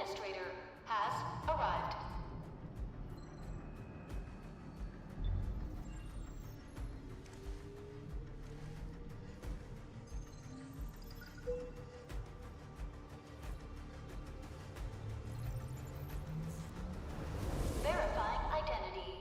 administrator has arrived. Verifying identity.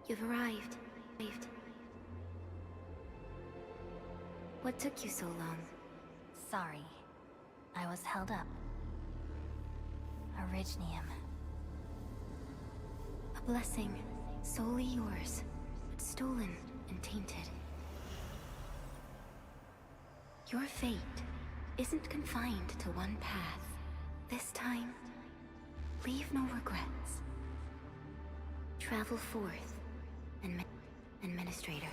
You've arrived. What took you so long? Sorry. I was held up. Originium. A blessing, solely yours, but stolen and tainted. Your fate isn't confined to one path. This time, leave no regrets. Travel forth, Administrator.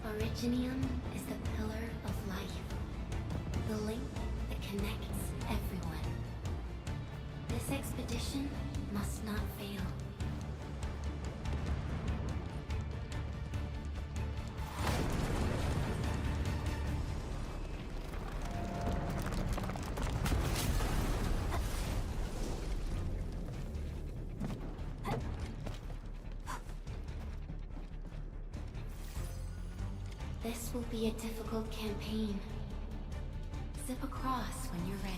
Originium is the pillar of life, the link that connects everyone. This expedition must not fail. This will be a difficult campaign. Zip across when you're ready.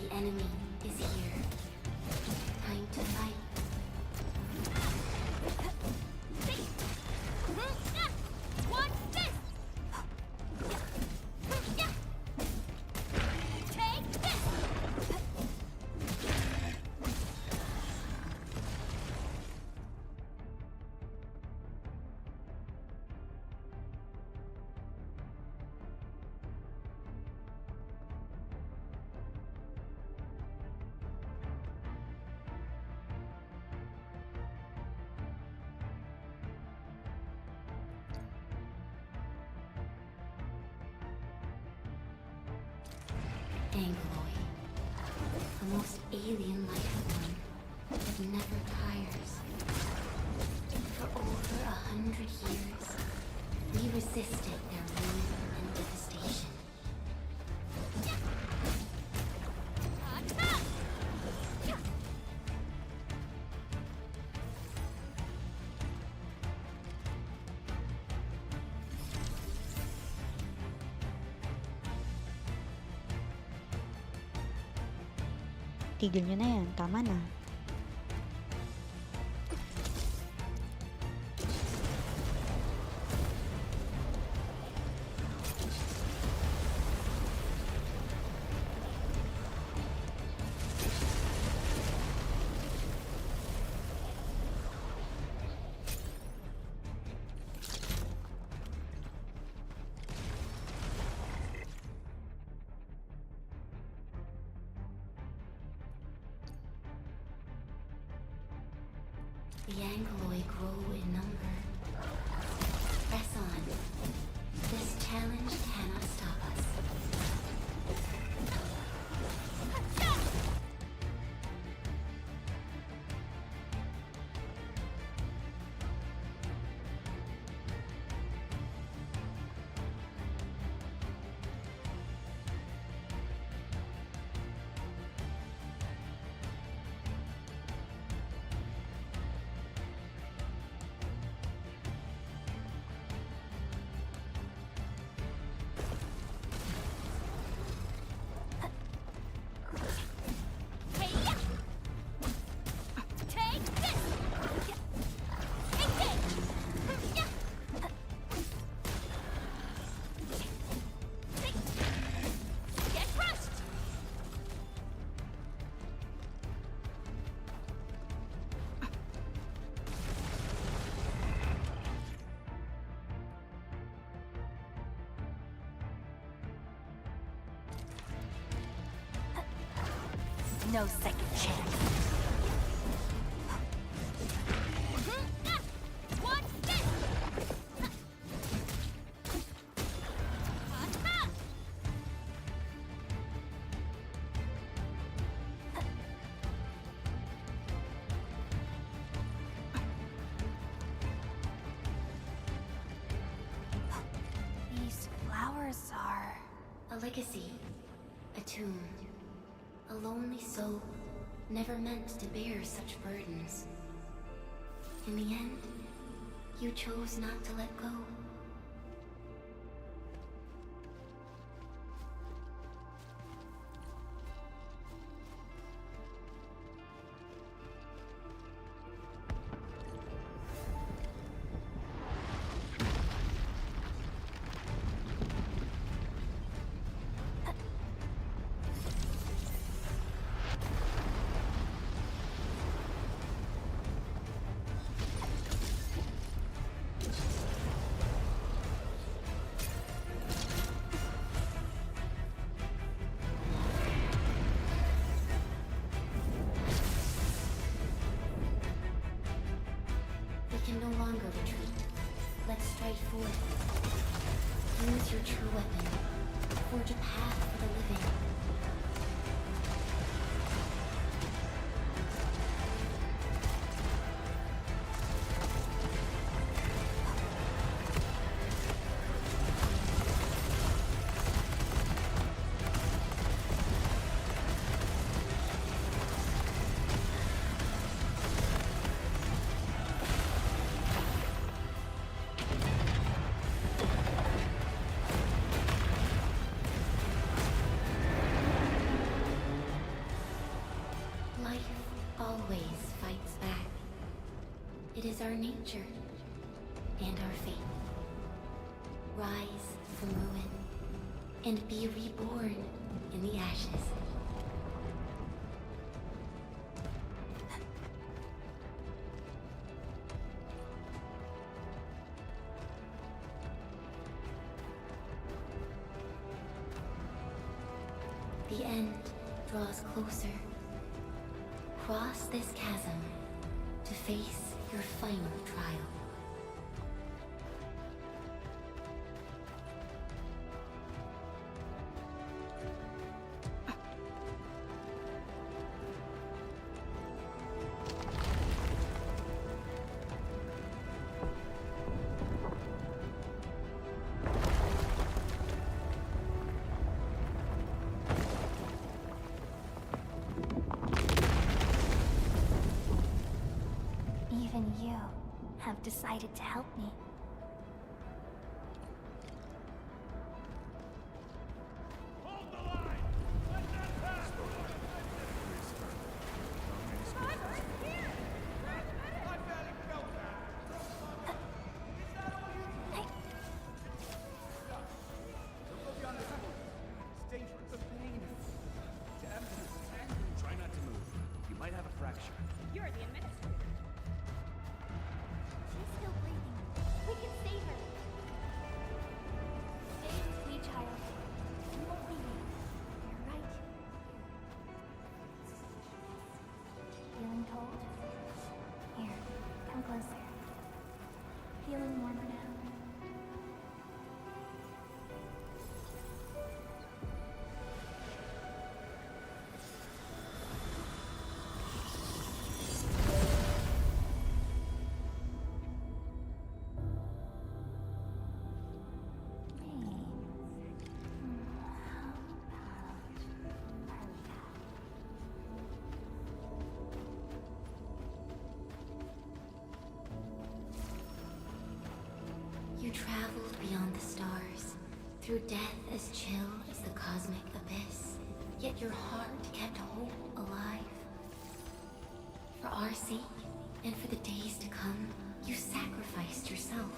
The enemy is here. Time to fight. What's this? Take this! Angloid, the most alien life form that never tires. For over 100 years, we resisted their ruin and devastation. tigil nyo na yan. Tama na. The Angloy grow in number. Press on. This challenge cannot stop us. No second chance. What's this? These flowers are... A legacy. A tomb. A lonely soul, never meant to bear such burdens. In the end, you chose not to let go. We can no longer retreat. Let's strike forth. Use your true weapon. Forge a path for the living. Always fights back. It is our nature and our fate. Rise from ruin and be reborn in the ashes. The end draws closer. Cross this chasm to face your final trial. Even you have decided to help me. Through death as chill as the cosmic abyss, yet your heart kept hope alive. For our sake, and for the days to come, you sacrificed yourself.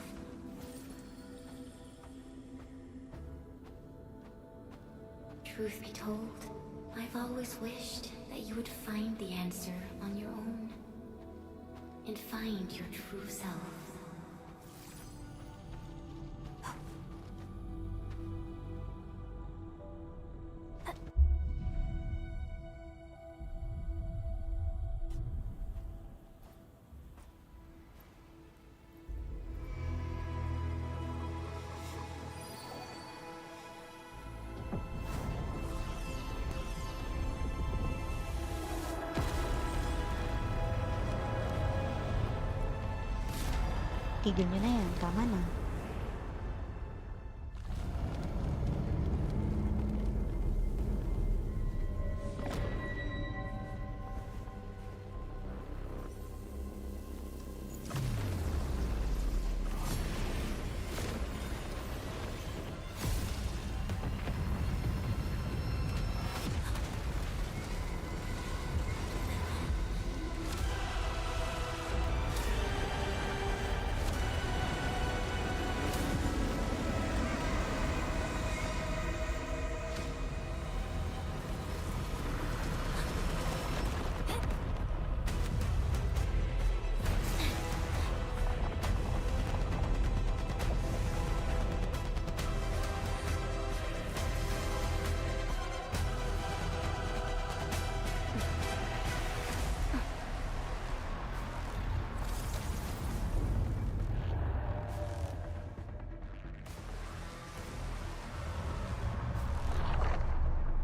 Truth be told, I've always wished that you would find the answer on your own, and find your true self. Tigil nyo na yan. Tama na.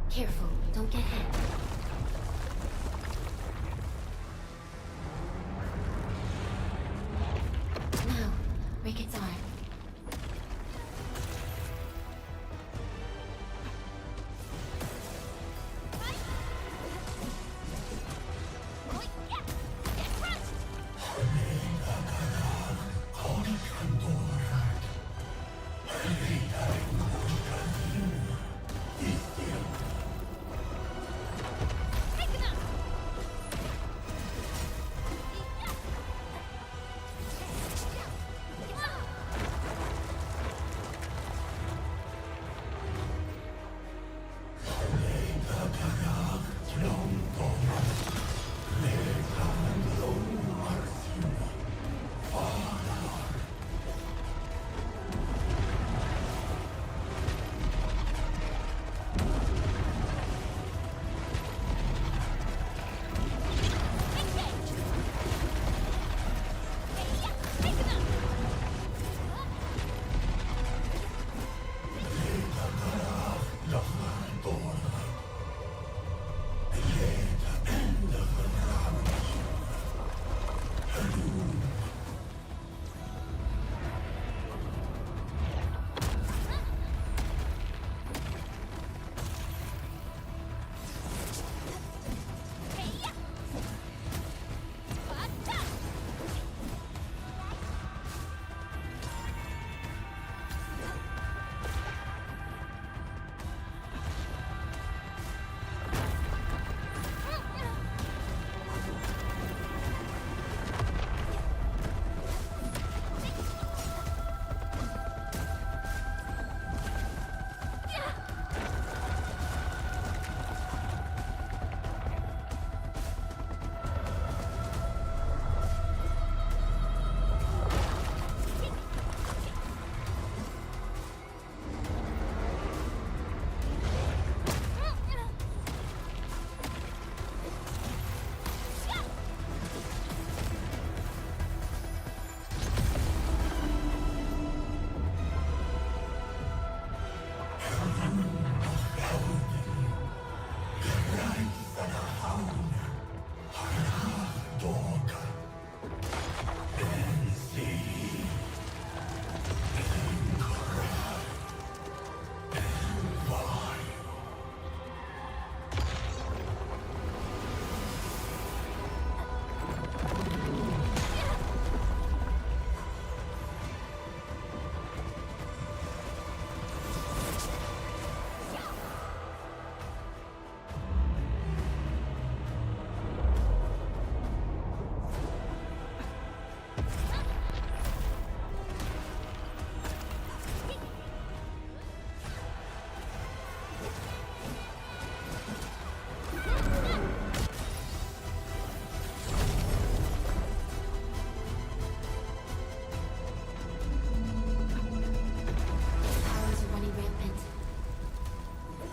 Careful, don't get hit. Now, break its arm.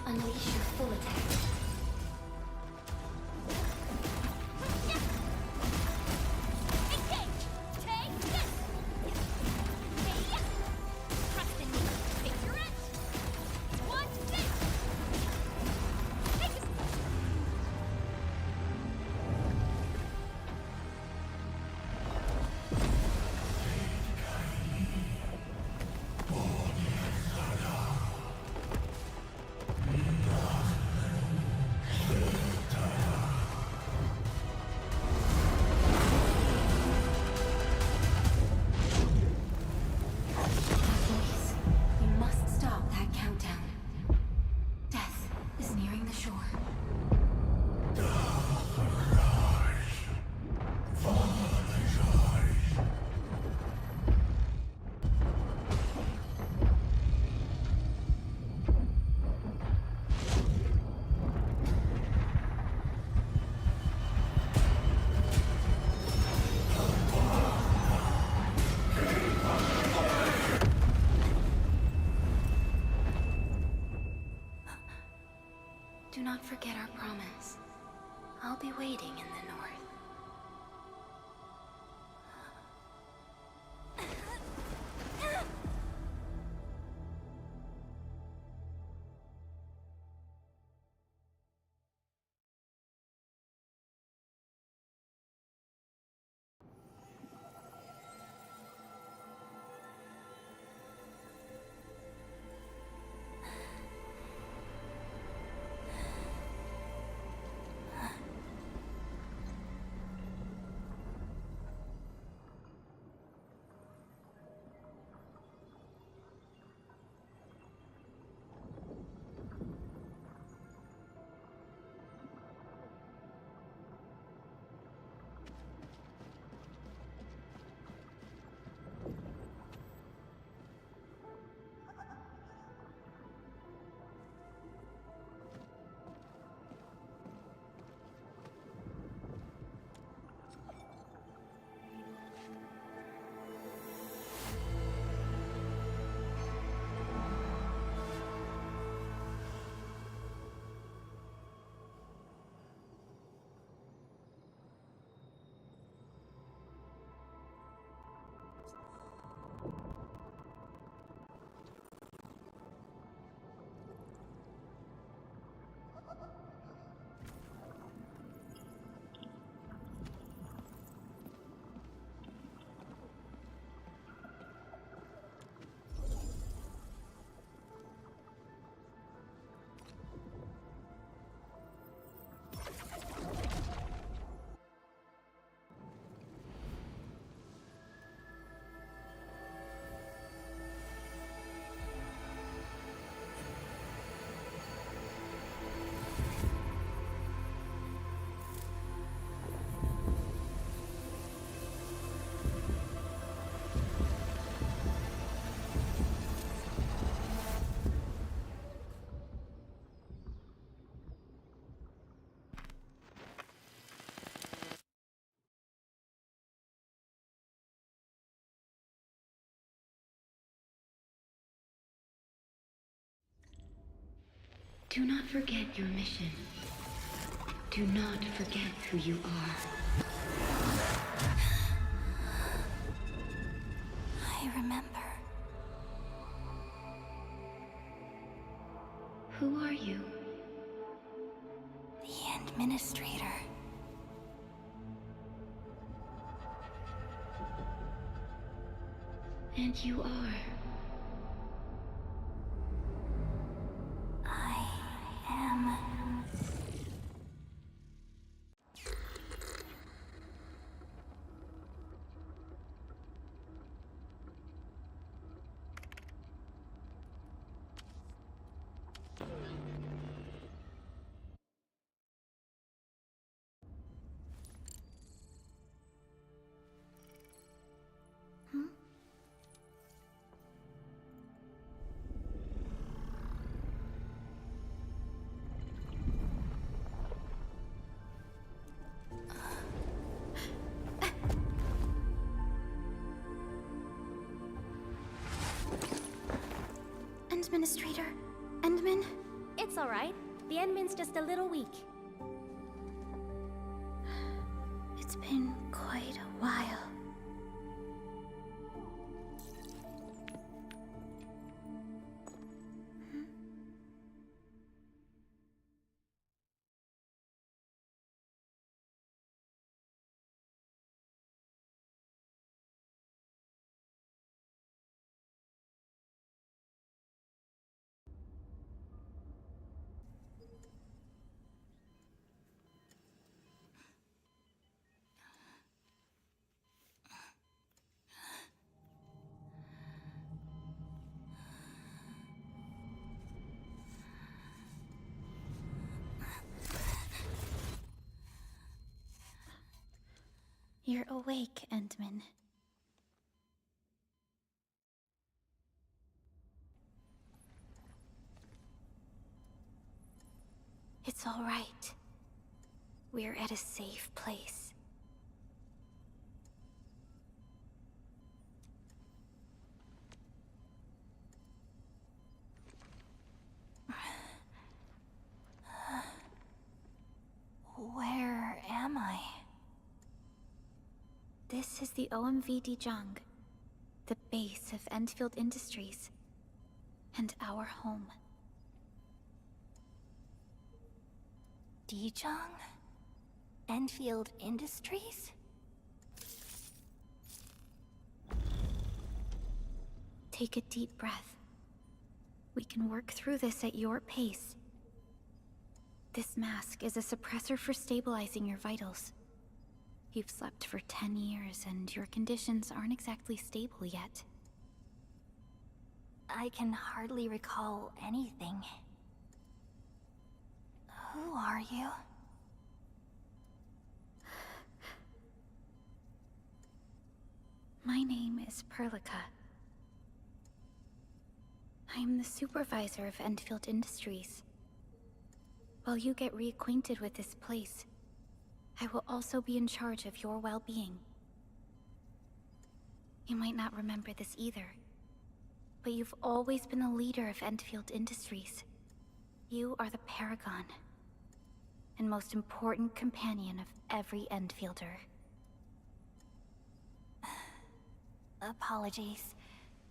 Unleash your full attack. Do not forget our promise. I'll be waiting in the north. Do not forget your mission. Do not forget who you are. I remember. Who are you? The administrator. And you are. I am. Administrator, Endman? It's It's alright. The admin's just a little weak. It's been quite a while. You're awake, Endman. It's all right. We're at a safe place. Where am I? This is the OMV Dijong, the base of Enfield Industries, and our home. Dijong? Enfield Industries? Take a deep breath. We can work through this at your pace. This mask is a suppressor for stabilizing your vitals. You've slept for 10 years, and your conditions aren't exactly stable yet. I can hardly recall anything. Who are you? My name is Perlica. I am the supervisor of Enfield Industries. While you get reacquainted with this place, I will also be in charge of your well-being. You might not remember this either, but you've always been the leader of Enfield Industries. You are the paragon, and most important companion of every Enfielder. Apologies.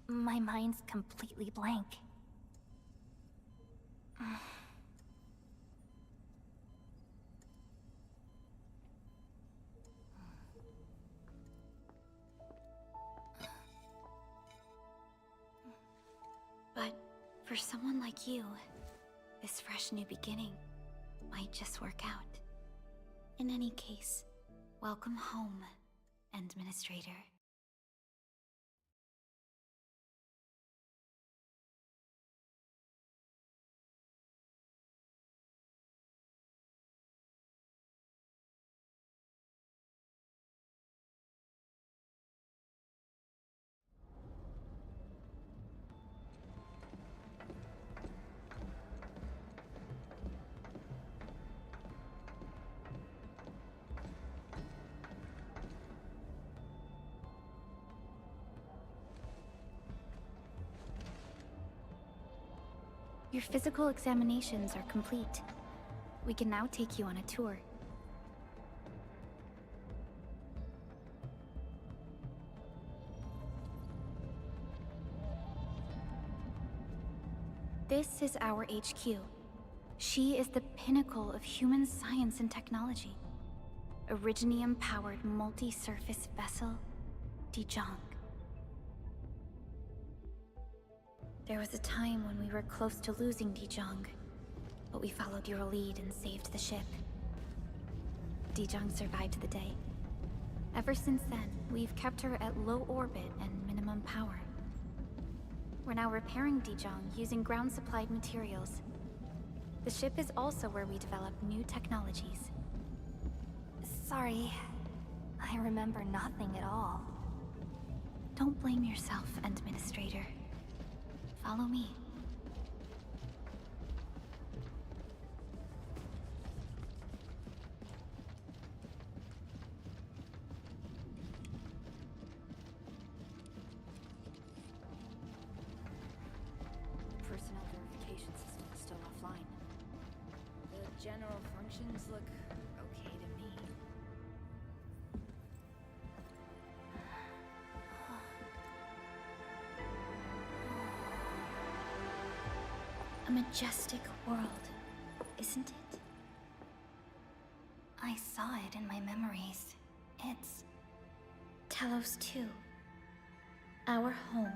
My mind's completely blank. But for someone like you, this fresh new beginning might just work out. In any case, welcome home, Administrator. Your physical examinations are complete. We can now take you on a tour. This is our HQ. She is the pinnacle of human science and technology. Originium-powered multi-surface vessel, Dijong. There was a time when we were close to losing Dijong, but we followed your lead and saved the ship. Dijong survived the day. Ever since then, we've kept her at low orbit and minimum power. We're now repairing Dijong using ground-supplied materials. The ship is also where we develop new technologies. Sorry. I remember nothing at all. Don't blame yourself, Administrator. Follow me. Personnel verification system is still offline. general functions look okay to me. A majestic world, isn't it? I saw it in my memories. It's Talos 2. Our home.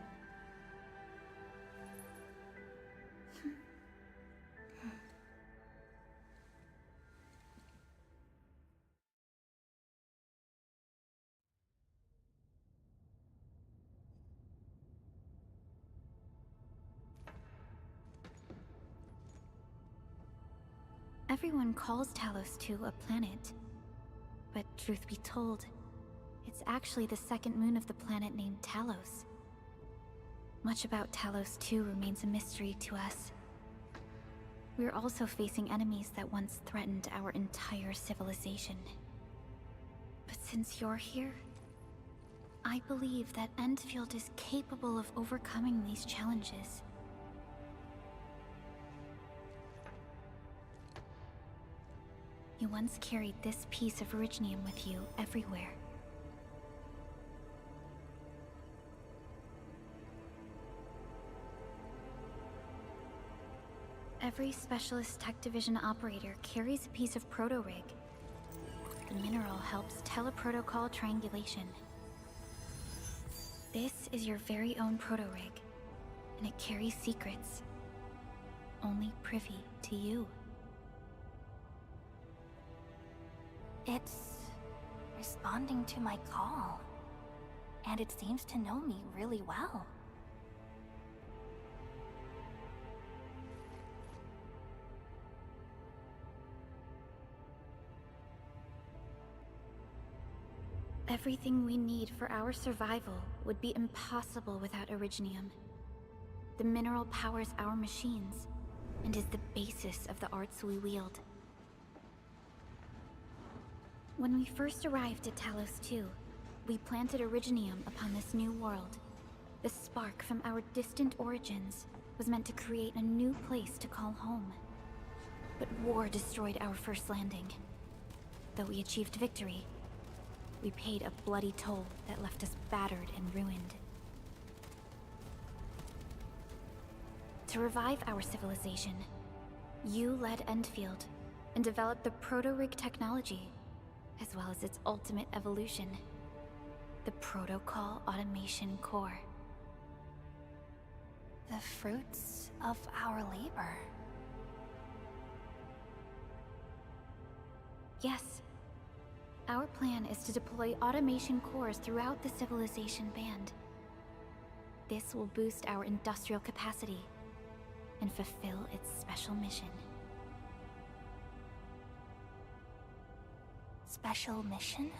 Everyone calls Talos 2 a planet. But truth be told, it's actually the second moon of the planet named Talos. Much about Talos 2 remains a mystery to us. We're also facing enemies that once threatened our entire civilization. But since you're here, I believe that Enfield is capable of overcoming these challenges. You once carried this piece of Originium with you everywhere. Every Specialist Tech Division operator carries a piece of proto-rig. The mineral helps teleprotocol triangulation. This is your very own proto-rig, and it carries secrets, only privy to you. It's responding to my call, and it seems to know me really well. Everything we need for our survival would be impossible without Originium. The mineral powers our machines, and is the basis of the arts we wield. When we first arrived at Talos 2, we planted Originium upon this new world. The spark from our distant origins was meant to create a new place to call home. But war destroyed our first landing. Though we achieved victory, we paid a bloody toll that left us battered and ruined. To revive our civilization, you led Enfield and developed the proto-rig technology, as well as its ultimate evolution, the Protocol Automation Core. The fruits of our labor. Yes. Our plan is to deploy automation cores throughout the civilization band. This will boost our industrial capacity and fulfill its special mission. Special mission?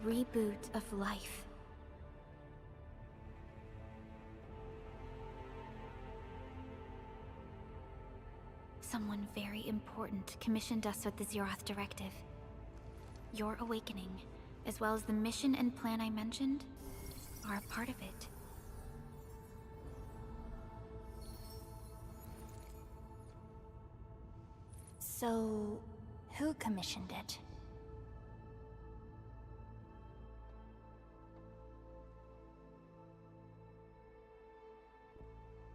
Reboot of life. Someone very important commissioned us with the Zeroth Directive. Your awakening, as well as the mission and plan I mentioned, are a part of it. So, who commissioned it?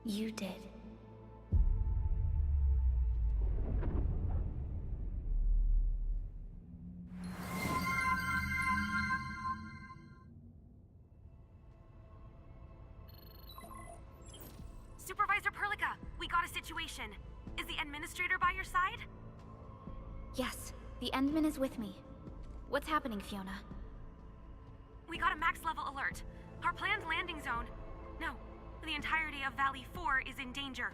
You did. Supervisor Perlica, we got a situation. Is the administrator by your side? Yes, the Endman is with me. What's happening, Fiona? We got a max-level alert. Our planned landing zone... No, the entirety of Valley 4 is in danger.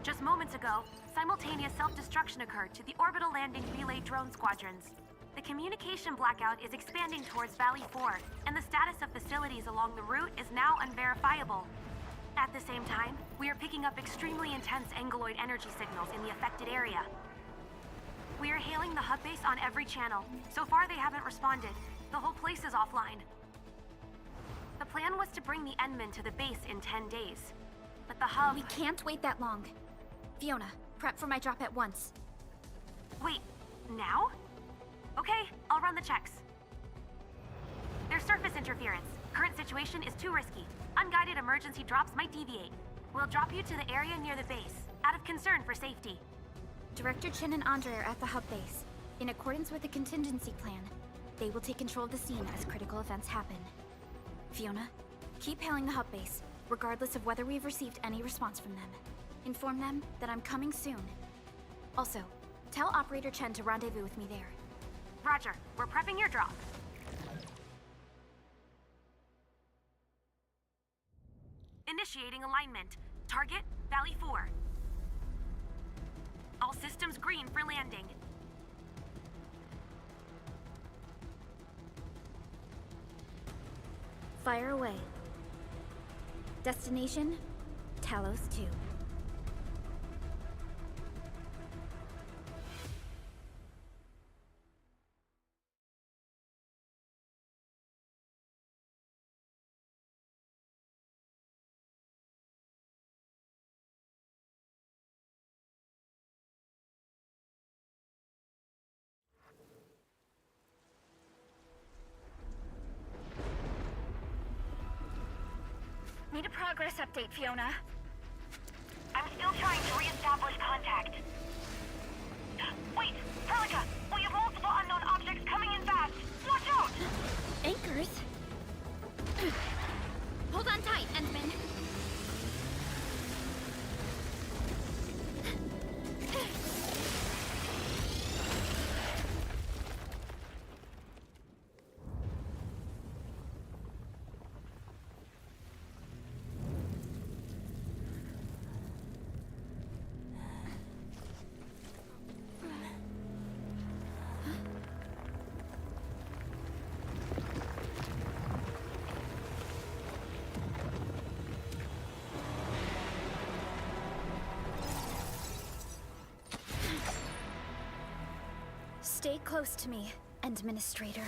Just moments ago, simultaneous self-destruction occurred to the orbital landing relay drone squadrons. The communication blackout is expanding towards Valley 4, and the status of facilities along the route is now unverifiable. At the same time, we are picking up extremely intense angeloid energy signals in the affected area. We are hailing the hub base on every channel. So far, they haven't responded. The whole place is offline. The plan was to bring the Endmen to the base in 10 days. But the hub... We can't wait that long. Fiona, prep for my drop at once. Wait, now? Okay, I'll run the checks. There's surface interference. Current situation is too risky. Unguided emergency drops might deviate. We'll drop you to the area near the base, out of concern for safety. Director Chen and Andre are at the hub base. In accordance with the contingency plan, they will take control of the scene as critical events happen. Fiona, keep hailing the hub base, regardless of whether we've received any response from them. Inform them that I'm coming soon. Also, tell Operator Chen to rendezvous with me there. Roger, we're prepping your drop. Initiating alignment. Target, Valley 4. All systems green for landing. Fire away. Destination, Talos 2. Need a progress update, Fiona. I'm still trying to re-establish contact. Wait, Celica! We have multiple unknown objects coming in fast! Watch out! Anchors? Hold on tight, Endman. Stay close to me, Administrator.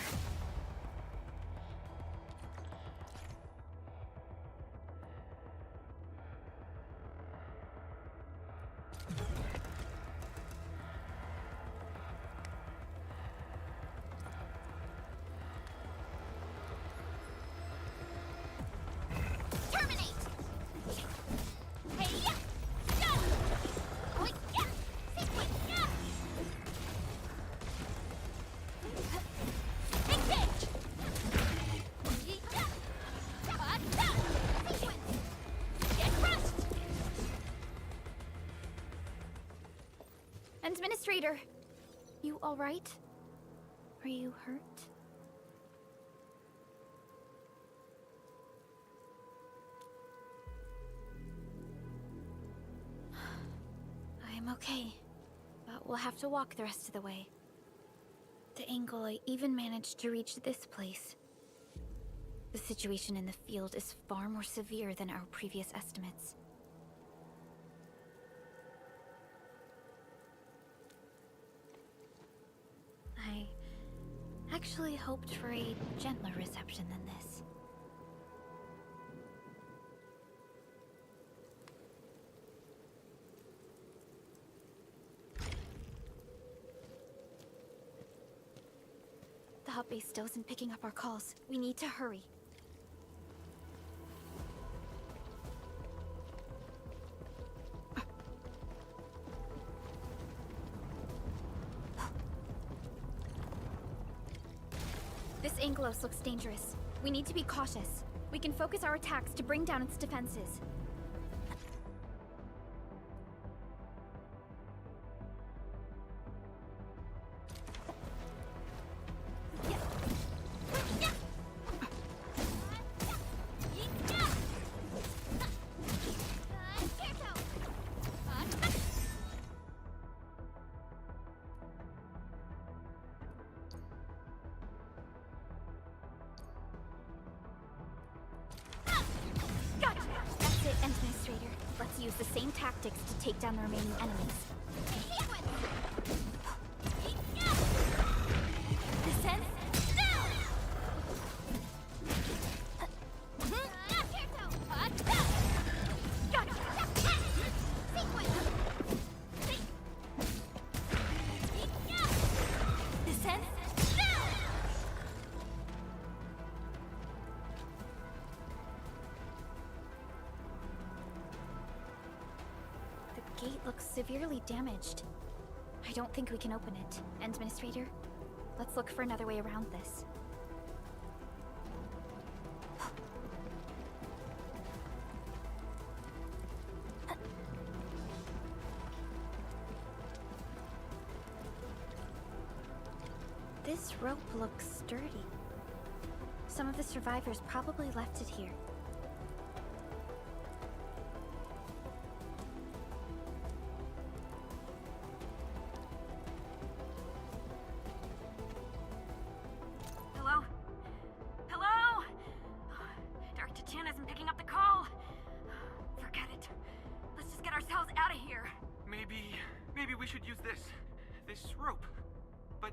Terminate! Hey-ya! Done! Oh-ya! Sequence! Yeah! Engage! Yeah! Sequence! Get crushed! Administrator, you all right? Are you hurt? I'm okay, but we'll have to walk the rest of the way. The angle I even managed to reach this place. The situation in the field is far more severe than our previous estimates. I actually hoped for a gentler reception than this. The hub base still isn't picking up our calls. We need to hurry. This Angelos looks dangerous. We need to be cautious. We can focus our attacks to bring down its defenses. That's it, Administrator. Let's use the same tactics to take down the remaining enemies. looks severely damaged. I don't think we can open it. Administrator, let's look for another way around this. This rope looks sturdy. Some of the survivors probably left it here. Hello? Hello? Director Chin isn't picking up the call. Forget it. Let's just get ourselves out of here. Maybe we should use this rope. But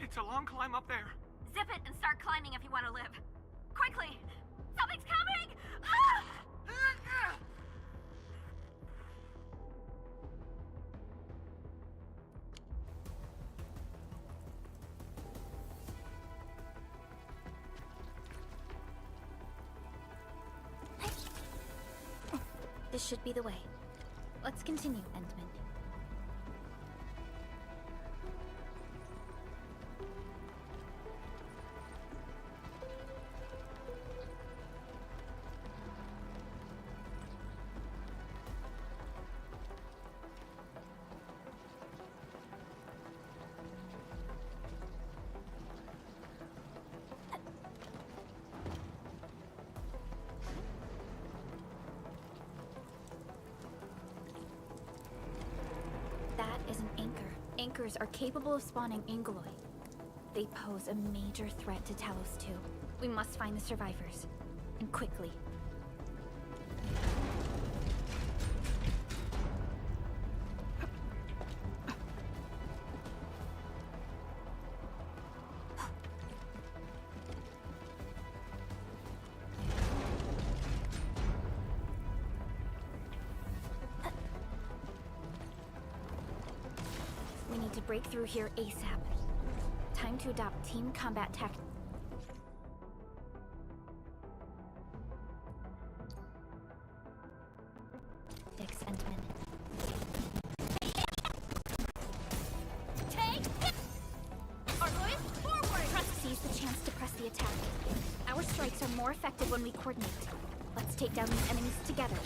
it's a long climb up there. Zip it and start climbing if you want to live. Quickly! Something's coming! Ah! This should be the way. Let's continue, Endman. That is an anchor. Anchors are capable of spawning Angoloi. They pose a major threat to Talos 2. We must find the survivors. And quickly. We need to break through here ASAP. Time to adopt team combat tactics. Endman. Seize the chance to press the attack. Our strikes are more effective when we coordinate. Let's take down these enemies together.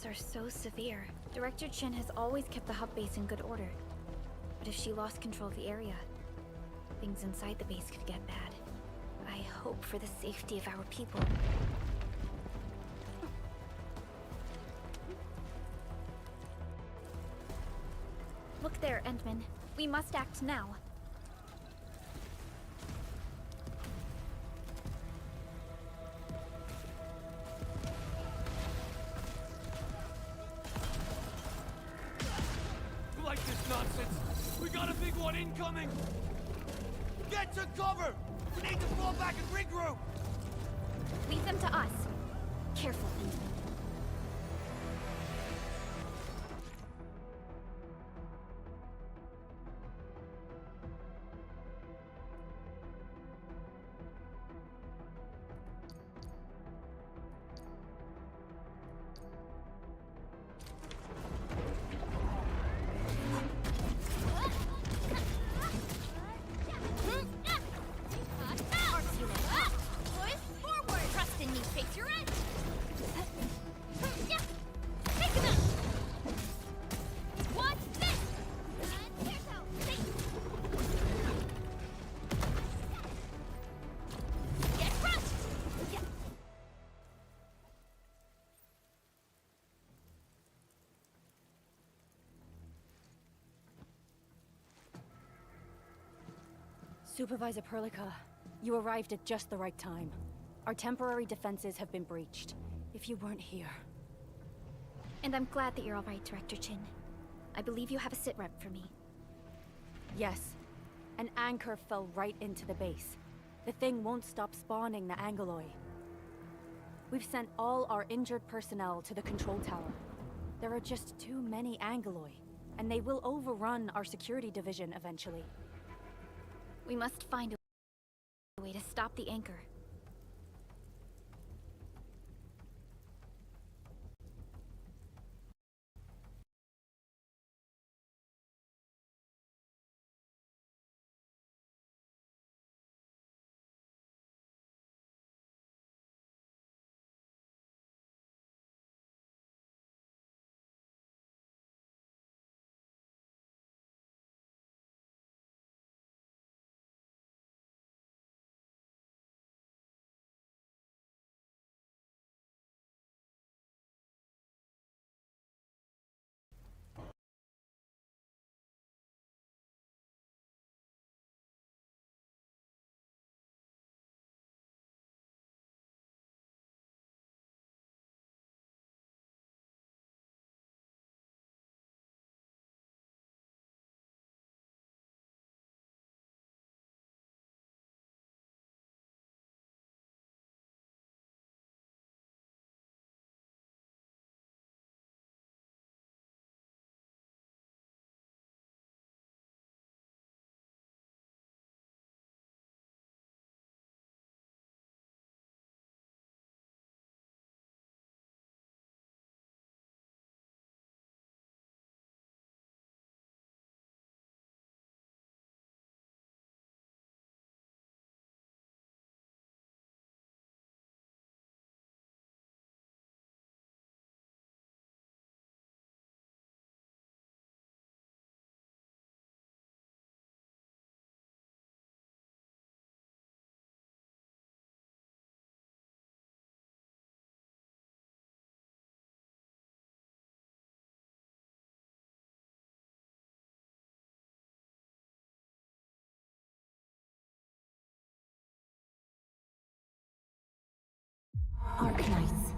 Are so severe. Director Chin has always kept the hub base in good order. But if she lost control of the area, things inside the base could get bad. I hope for the safety of our people. Look there, Endman. We must act now. Nonsense! We got a big one incoming! Get to cover! We need to fall back and regroup! Leave them to us. Careful, Endman. Supervisor Perlica, you arrived at just the right time. Our temporary defenses have been breached. If you weren't here... And I'm glad that you're all right, Director Chin. I believe you have a sit rep for me. Yes. An anchor fell right into the base. The thing won't stop spawning the Angoloi. We've sent all our injured personnel to the control tower. There are just too many Angoloi, and they will overrun our security division eventually. We must find a way to stop the anchor. Arknights.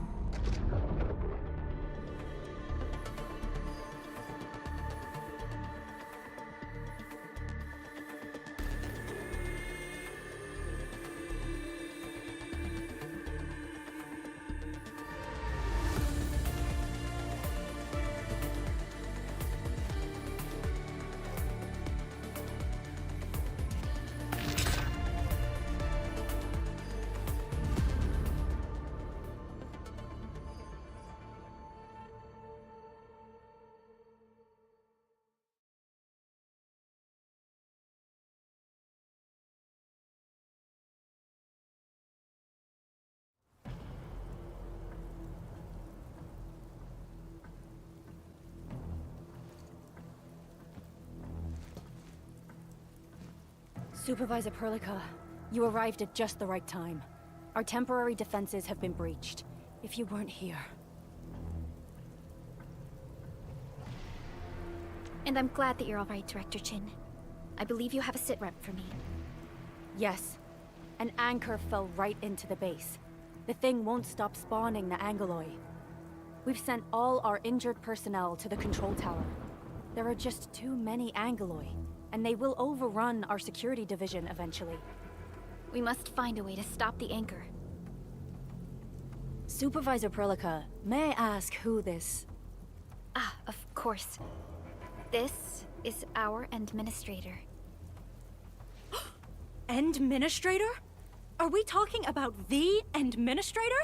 Supervisor Perlica, you arrived at just the right time. Our temporary defenses have been breached. If you weren't here... And I'm glad that you're all right, Director Chin. I believe you have a sit rep for me. Yes. An anchor fell right into the base. The thing won't stop spawning the Angoloi. We've sent all our injured personnel to the control tower. There are just too many Angoloi, and they will overrun our security division eventually. We must find a way to stop the anchor. Supervisor Perlica, may I ask who this... Ah, of course. This is our administrator. Administrator? Are we talking about the administrator?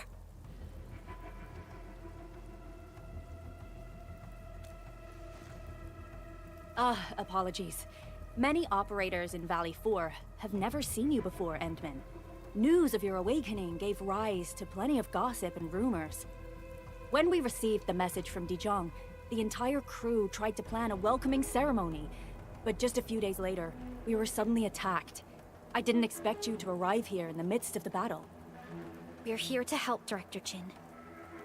Apologies. Many operators in Valley 4 have never seen you before, Endman. News of your awakening gave rise to plenty of gossip and rumors. When we received the message from Dijon, the entire crew tried to plan a welcoming ceremony, but just a few days later, we were suddenly attacked. I didn't expect you to arrive here in the midst of the battle. We're here to help, Director Chin.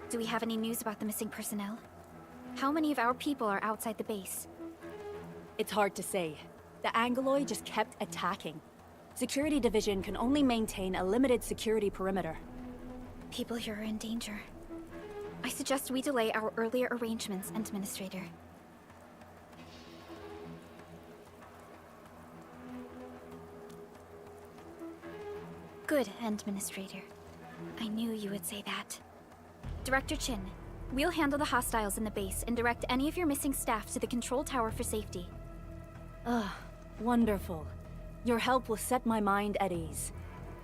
Do we have any news about the missing personnel? How many of our people are outside the base? It's hard to say. The Angoloi just kept attacking. Security Division can only maintain a limited security perimeter. People here are in danger. I suggest we delay our earlier arrangements, Administrator. Good, Administrator. I knew you would say that. Director Chin, we'll handle the hostiles in the base and direct any of your missing staff to the control tower for safety. Wonderful. Your help will set my mind at ease.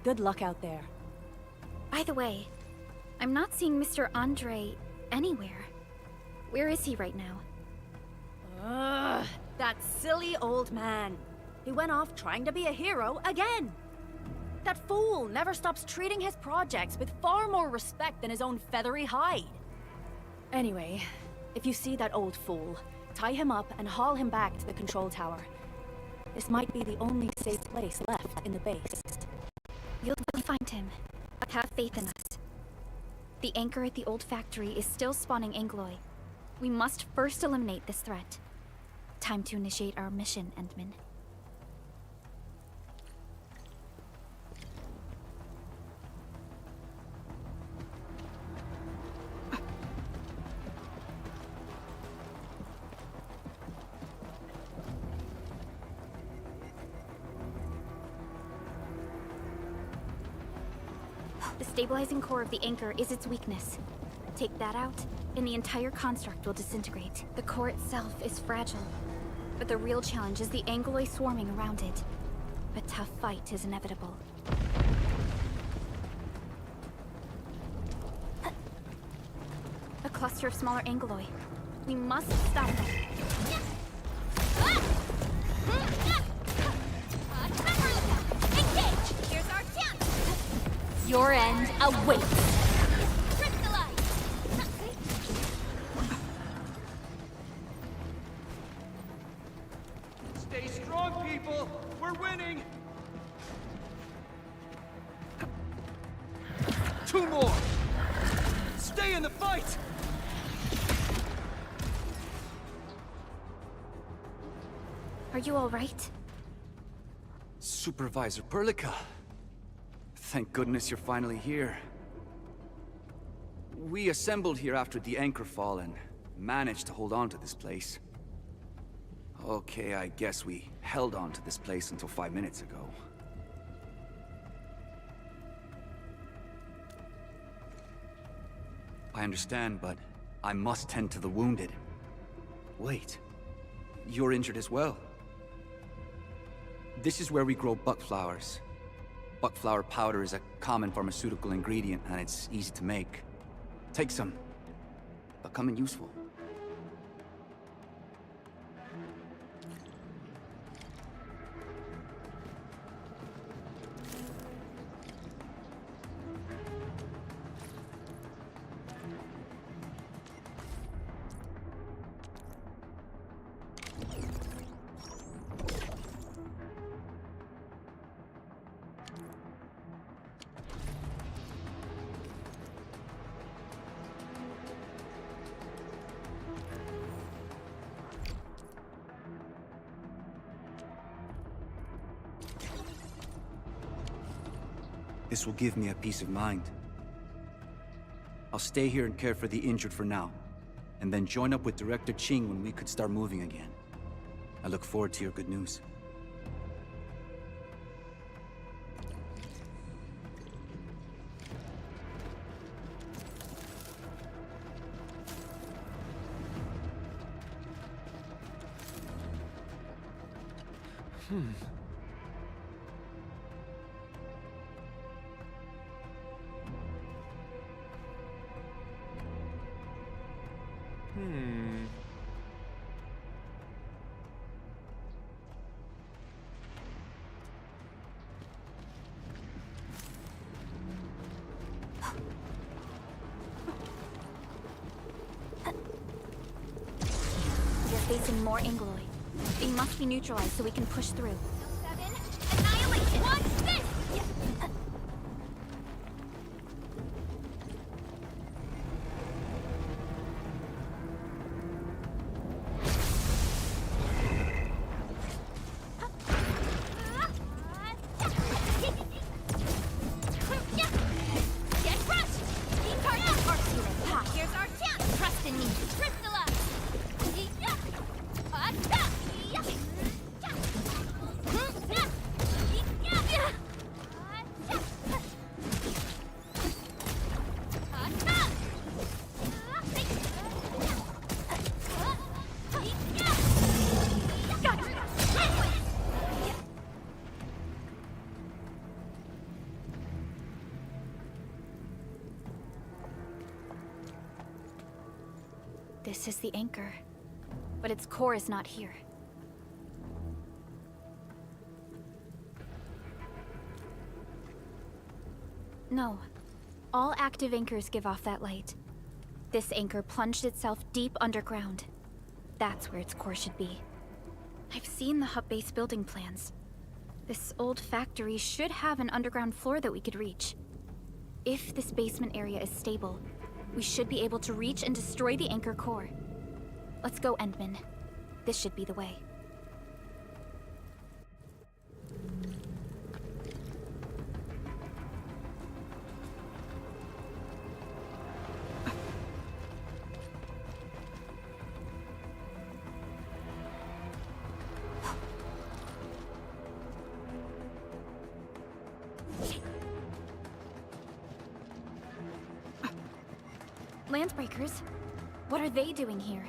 Good luck out there. By the way, I'm not seeing Mr. Andre anywhere. Where is he right now? That silly old man. He went off trying to be a hero again. That fool never stops treating his projects with far more respect than his own feathery hide. Anyway, if you see that old fool, tie him up and haul him back to the control tower. This might be the only safe place left in the base. You'll find him. Have faith in us. The anchor at the old factory is still spawning Angloy. We must first eliminate this threat. Time to initiate our mission, Endman. The stabilizing core of the anchor is its weakness. Take that out, and the entire construct will disintegrate. The core itself is fragile, but the real challenge is the Angloy swarming around it. A tough fight is inevitable. A cluster of smaller Angloy. We must stop them. Your end awaits. Stay strong, people! We're winning! 2 more! Stay in the fight! Are you all right? Supervisor Perlica. Thank goodness you're finally here. We assembled here after the anchor fall and managed to hold on to this place. Okay, I guess we held on to this place until 5 minutes ago. I understand, but I must tend to the wounded. Wait, you're injured as well. This is where we grow buckflowers. Buckflower powder is a common pharmaceutical ingredient, and it's easy to make. Take some. They'll come in useful. This will give me a peace of mind. I'll stay here and care for the injured for now, and then join up with Director Ching when we could start moving again. I look forward to your good news. We're facing more Angloy. They must be neutralized so we can push through. 7, annihilation! Watch this! Get crushed! Keep target arc unit. Here's our chance! Trust in me. Crystallize! This is the anchor, but its core is not here. No. All active anchors give off that light. This anchor plunged itself deep underground. That's where its core should be. I've seen the hub base building plans. This old factory should have an underground floor that we could reach. If this basement area is stable, we should be able to reach and destroy the anchor core. Let's go, Endman. This should be the way. Landbreakers? What are they doing here?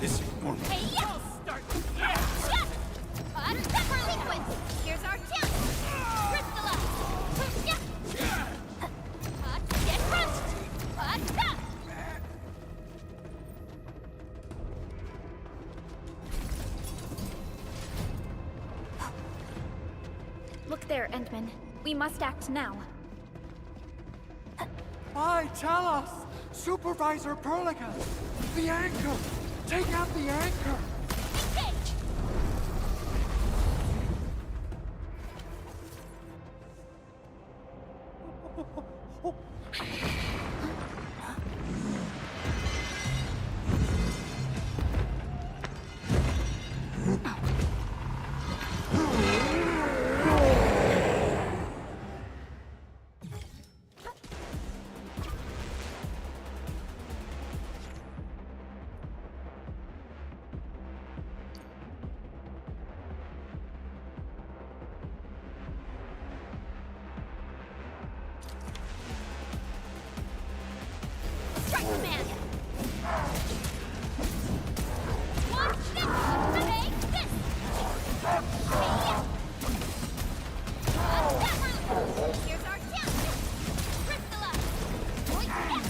This is normal. Hey, yeah! Start! Yeah! Separate liquids! Here's our chance! Crystallize! Yeah! Get crushed! Stop! Look there, Endman. We must act now. Aye, tell us! Supervisor Perlica! The anchor! Take out the anchor! Engage! Strike command! One step! Take this! Here's our chance! Crystallize! Take this!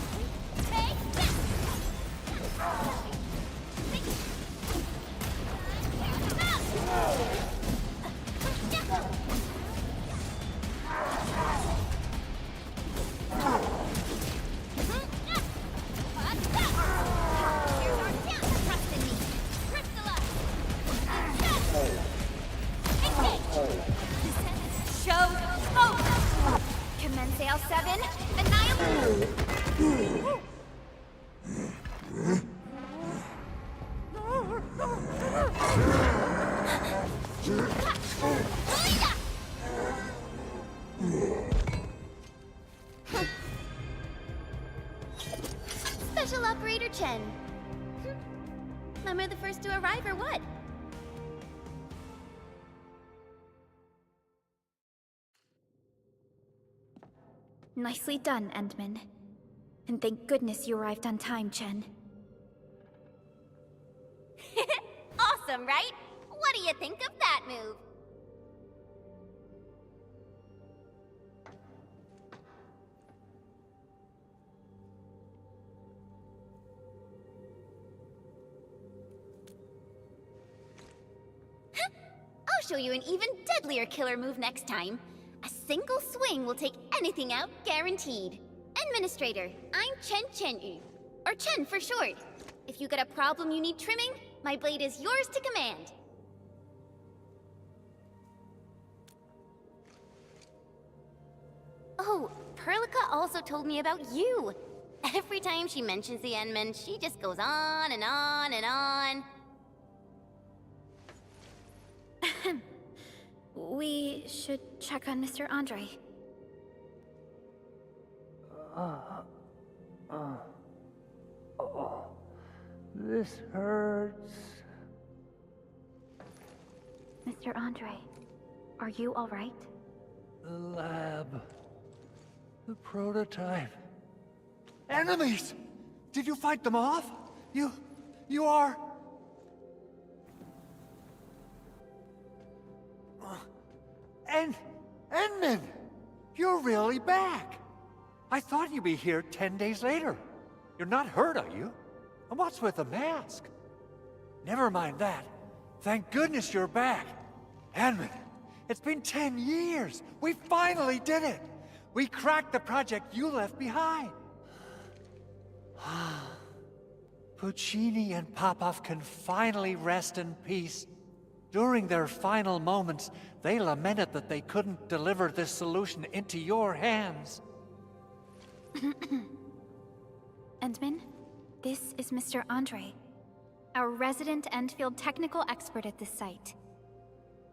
Here's our chance! Trust in me! Crystallize! Engage! Show smoke! Commence L7, annihilate! Special Operator Chen. Am I the first to arrive or what? Nicely done, Endman. And thank goodness you arrived on time, Chen. Awesome, right? What do you think of that move? I'll show you an even deadlier killer move next time. A single swing will take anything out, guaranteed. Administrator, I'm Chen, or Chen for short. If you got a problem you need trimming, my blade is yours to command. Oh, Perlica also told me about you. Every time she mentions the Endman, she just goes on and on and on. We should check on Mr. Andre. This hurts. Mr. Andre, are you all right? The lab. The prototype. Enemies! Did you fight them off? You are... Enmin! You're really back! I thought you'd be here 10 days later. You're not hurt, are you? And what's with the mask? Never mind that. Thank goodness you're back. Enmin, it's been 10 years! We finally did it! We cracked the project you left behind! Puccini and Popov can finally rest in peace. During their final moments, they lamented that they couldn't deliver this solution into your hands. Endman, this is Mr. Andre, our resident Endfield technical expert at this site.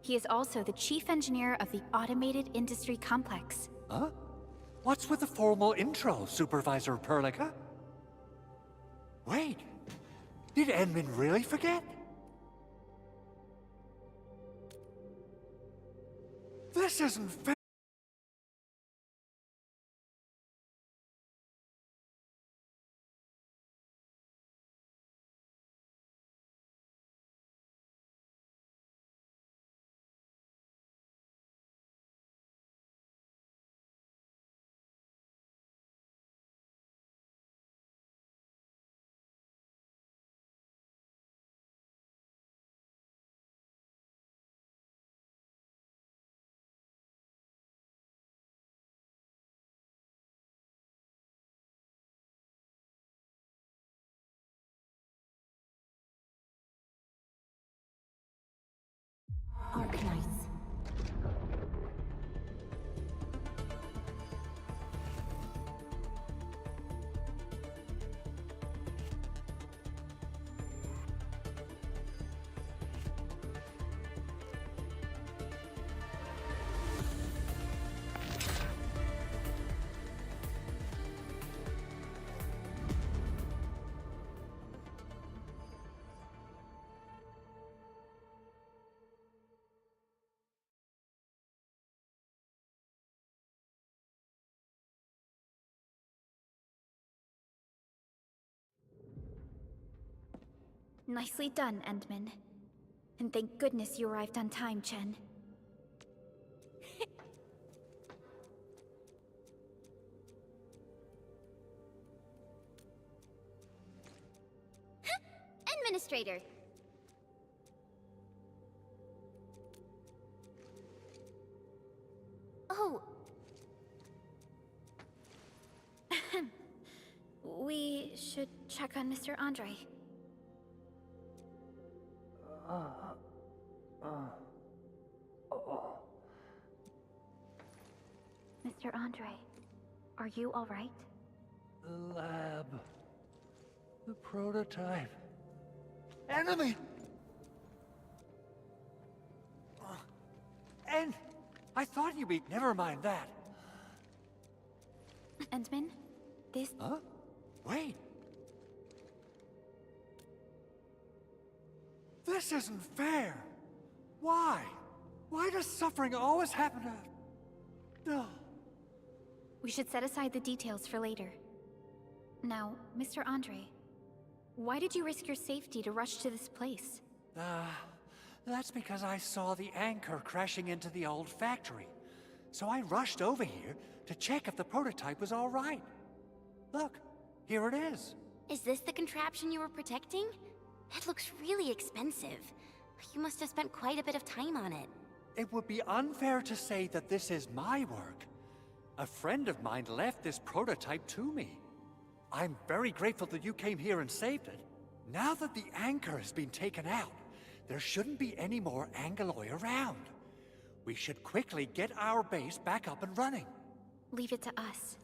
He is also the chief engineer of the Automated Industry Complex. Huh? What's with the formal intro, Supervisor Perlica? Wait, did Enmin really forget? This isn't fair. Arknights. Nicely done, Endman. And thank goodness you arrived on time, Chen. Administrator. Oh. We should check on Mr. Andre. Mr. Andre, are you all right? The lab. The prototype. Enemy! And I thought you'd be... Never mind that. Endman, this... Huh? Wait. This isn't fair. Why? Why does suffering always happen to... No. We should set aside the details for later. Now, Mr. Andre, why did you risk your safety to rush to this place? That's because I saw the anchor crashing into the old factory. So I rushed over here to check if the prototype was all right. Look, here it is. Is this the contraption you were protecting? It looks really expensive. You must have spent quite a bit of time on it. It would be unfair to say that this is my work. A friend of mine left this prototype to me. I'm very grateful that you came here and saved it. Now that the anchor has been taken out, there shouldn't be any more Angoloi around. We should quickly get our base back up and running. Leave it to us.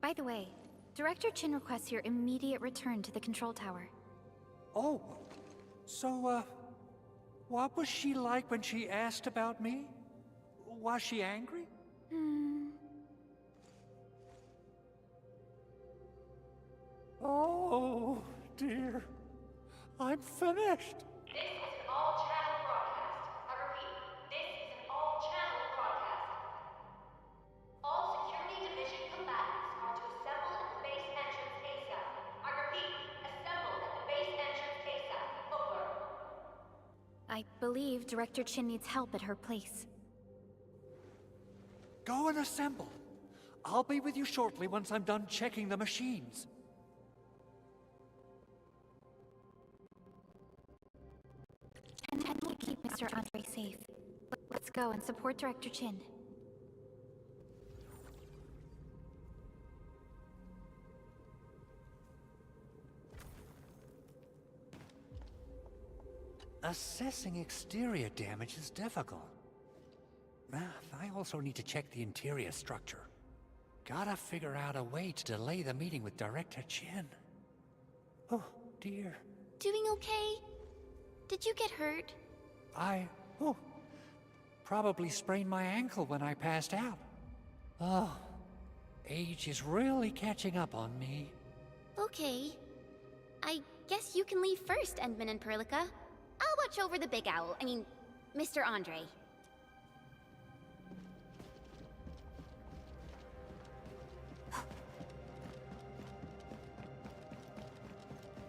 By the way, Director Chin requests your immediate return to the control tower. Oh, so, what was she like when she asked about me? Was she angry? Oh, dear. I'm finished. This is an all-channel broadcast. I repeat, this is an all-channel broadcast. I believe Director Chin needs help at her place. Go and assemble. I'll be with you shortly once I'm done checking the machines. And we'll keep Mr. Andre safe. Let's go and support Director Chin. Assessing exterior damage is difficult. I also need to check the interior structure. Gotta figure out a way to delay the meeting with Director Chin. Oh, dear. Doing okay? Did you get hurt? Probably sprained my ankle when I passed out. Oh, age is really catching up on me. Okay. I guess you can leave first, Endman and Perlica. I'll watch over the Big Owl. Mr. Andre.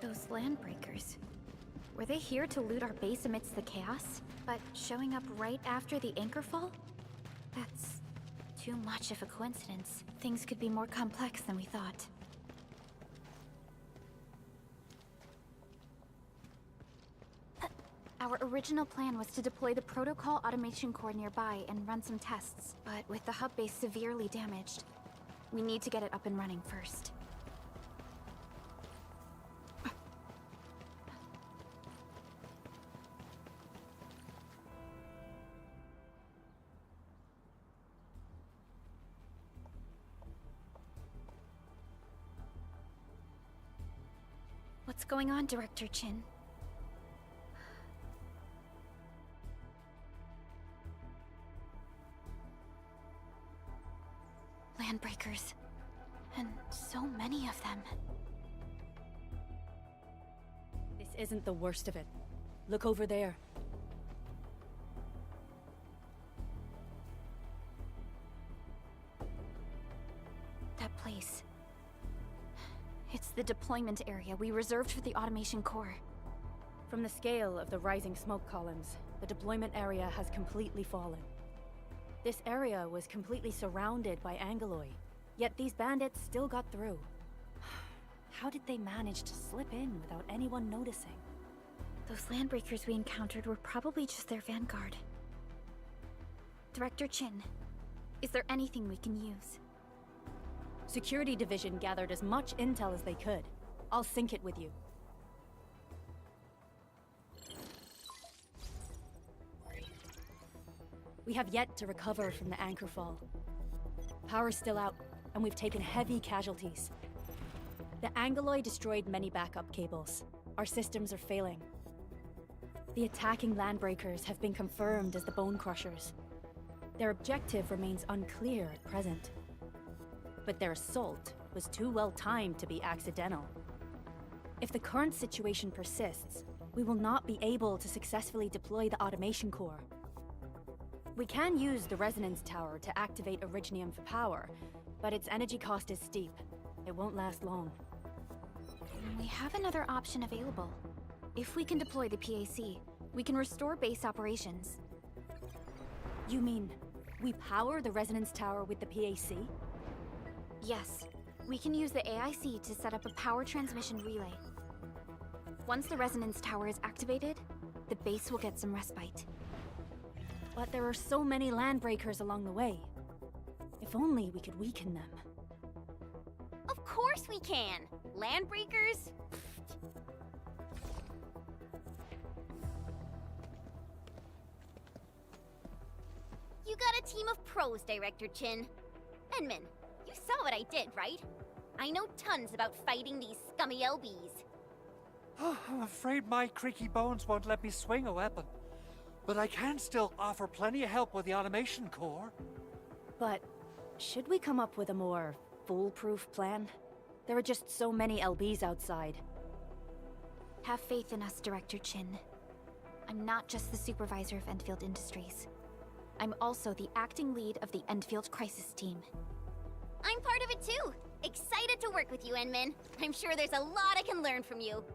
Those landbreakers. Were they here to loot our base amidst the chaos? But showing up right after the anchor fall? That's too much of a coincidence. Things could be more complex than we thought. Our original plan was to deploy the protocol automation core nearby and run some tests, but with the hub base severely damaged, we need to get it up and running first. What's going on, Director Chin? Landbreakers. And so many of them. This isn't the worst of it. Look over there. That place. It's the deployment area we reserved for the automation core. From the scale of the rising smoke columns, the deployment area has completely fallen. This area was completely surrounded by Angeloi, yet these bandits still got through. How did they manage to slip in without anyone noticing? Those landbreakers we encountered were probably just their vanguard. Director Chin, is there anything we can use? Security Division gathered as much intel as they could. I'll sync it with you. We have yet to recover from the anchor fall. Power's still out, and we've taken heavy casualties. The Angeloi destroyed many backup cables. Our systems are failing. The attacking landbreakers have been confirmed as the Bone Crushers. Their objective remains unclear at present. But their assault was too well timed to be accidental. If the current situation persists, we will not be able to successfully deploy the automation core. We can use the resonance tower to activate Originium for power, but its energy cost is steep. It won't last long. We have another option available. If we can deploy the PAC, we can restore base operations. You mean, we power the resonance tower with the PAC? Yes. We can use the AIC to set up a power transmission relay. Once the resonance tower is activated, the base will get some respite. But there are so many landbreakers along the way. If only we could weaken them. Of course we can! Landbreakers? You got a team of pros, Director Chin. Endman, you saw what I did, right? I know tons about fighting these scummy LBs. I'm afraid my creaky bones won't let me swing a weapon. But I can still offer plenty of help with the automation core. But should we come up with a more foolproof plan? There are just so many LBs outside. Have faith in us, Director Chin. I'm not just the supervisor of Enfield Industries. I'm also the acting lead of the Enfield Crisis Team. I'm part of it too. Excited to work with you, Endman. I'm sure there's a lot I can learn from you.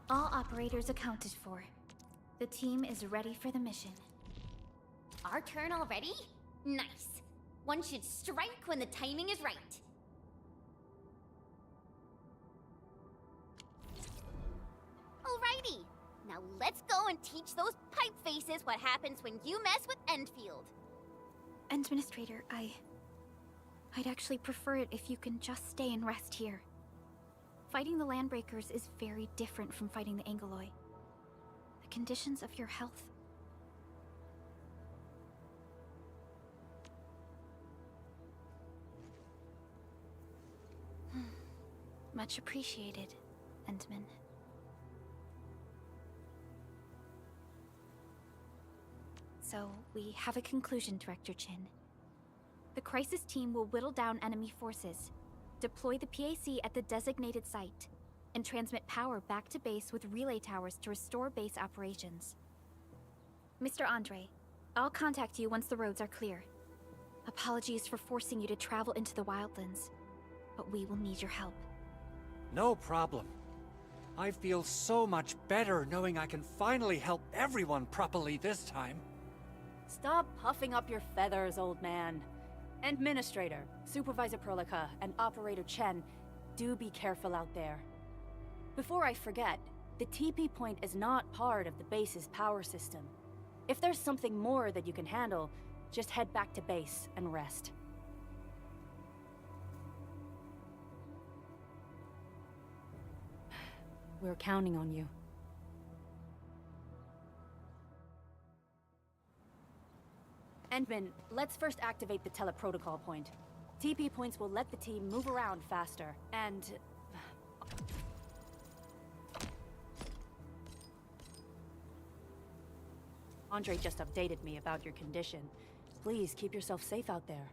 All operators accounted for. The team is ready for the mission. Our turn already? Nice. One should strike when the timing is right. Alrighty. Now let's go and teach those pipe faces what happens when you mess with Enfield. Administrator, I'd actually prefer it if you can just stay and rest here. Fighting the Landbreakers is very different from fighting the Angoloi. The conditions of your health... Much appreciated, Entman. So, we have a conclusion, Director Chin. The crisis team will whittle down enemy forces, deploy the PAC at the designated site, and transmit power back to base with relay towers to restore base operations. Mr. Andre, I'll contact you once the roads are clear. Apologies for forcing you to travel into the wildlands, but we will need your help. No problem. I feel so much better knowing I can finally help everyone properly this time. Stop puffing up your feathers, old man. Administrator, Supervisor Perlica, and Operator Chen, do be careful out there. Before I forget, the TP point is not part of the base's power system. If there's something more that you can handle, just head back to base and rest. We're counting on you. Endman, let's first activate the teleprotocol point. TP points will let the team move around faster, and... Andre just updated me about your condition. Please keep yourself safe out there.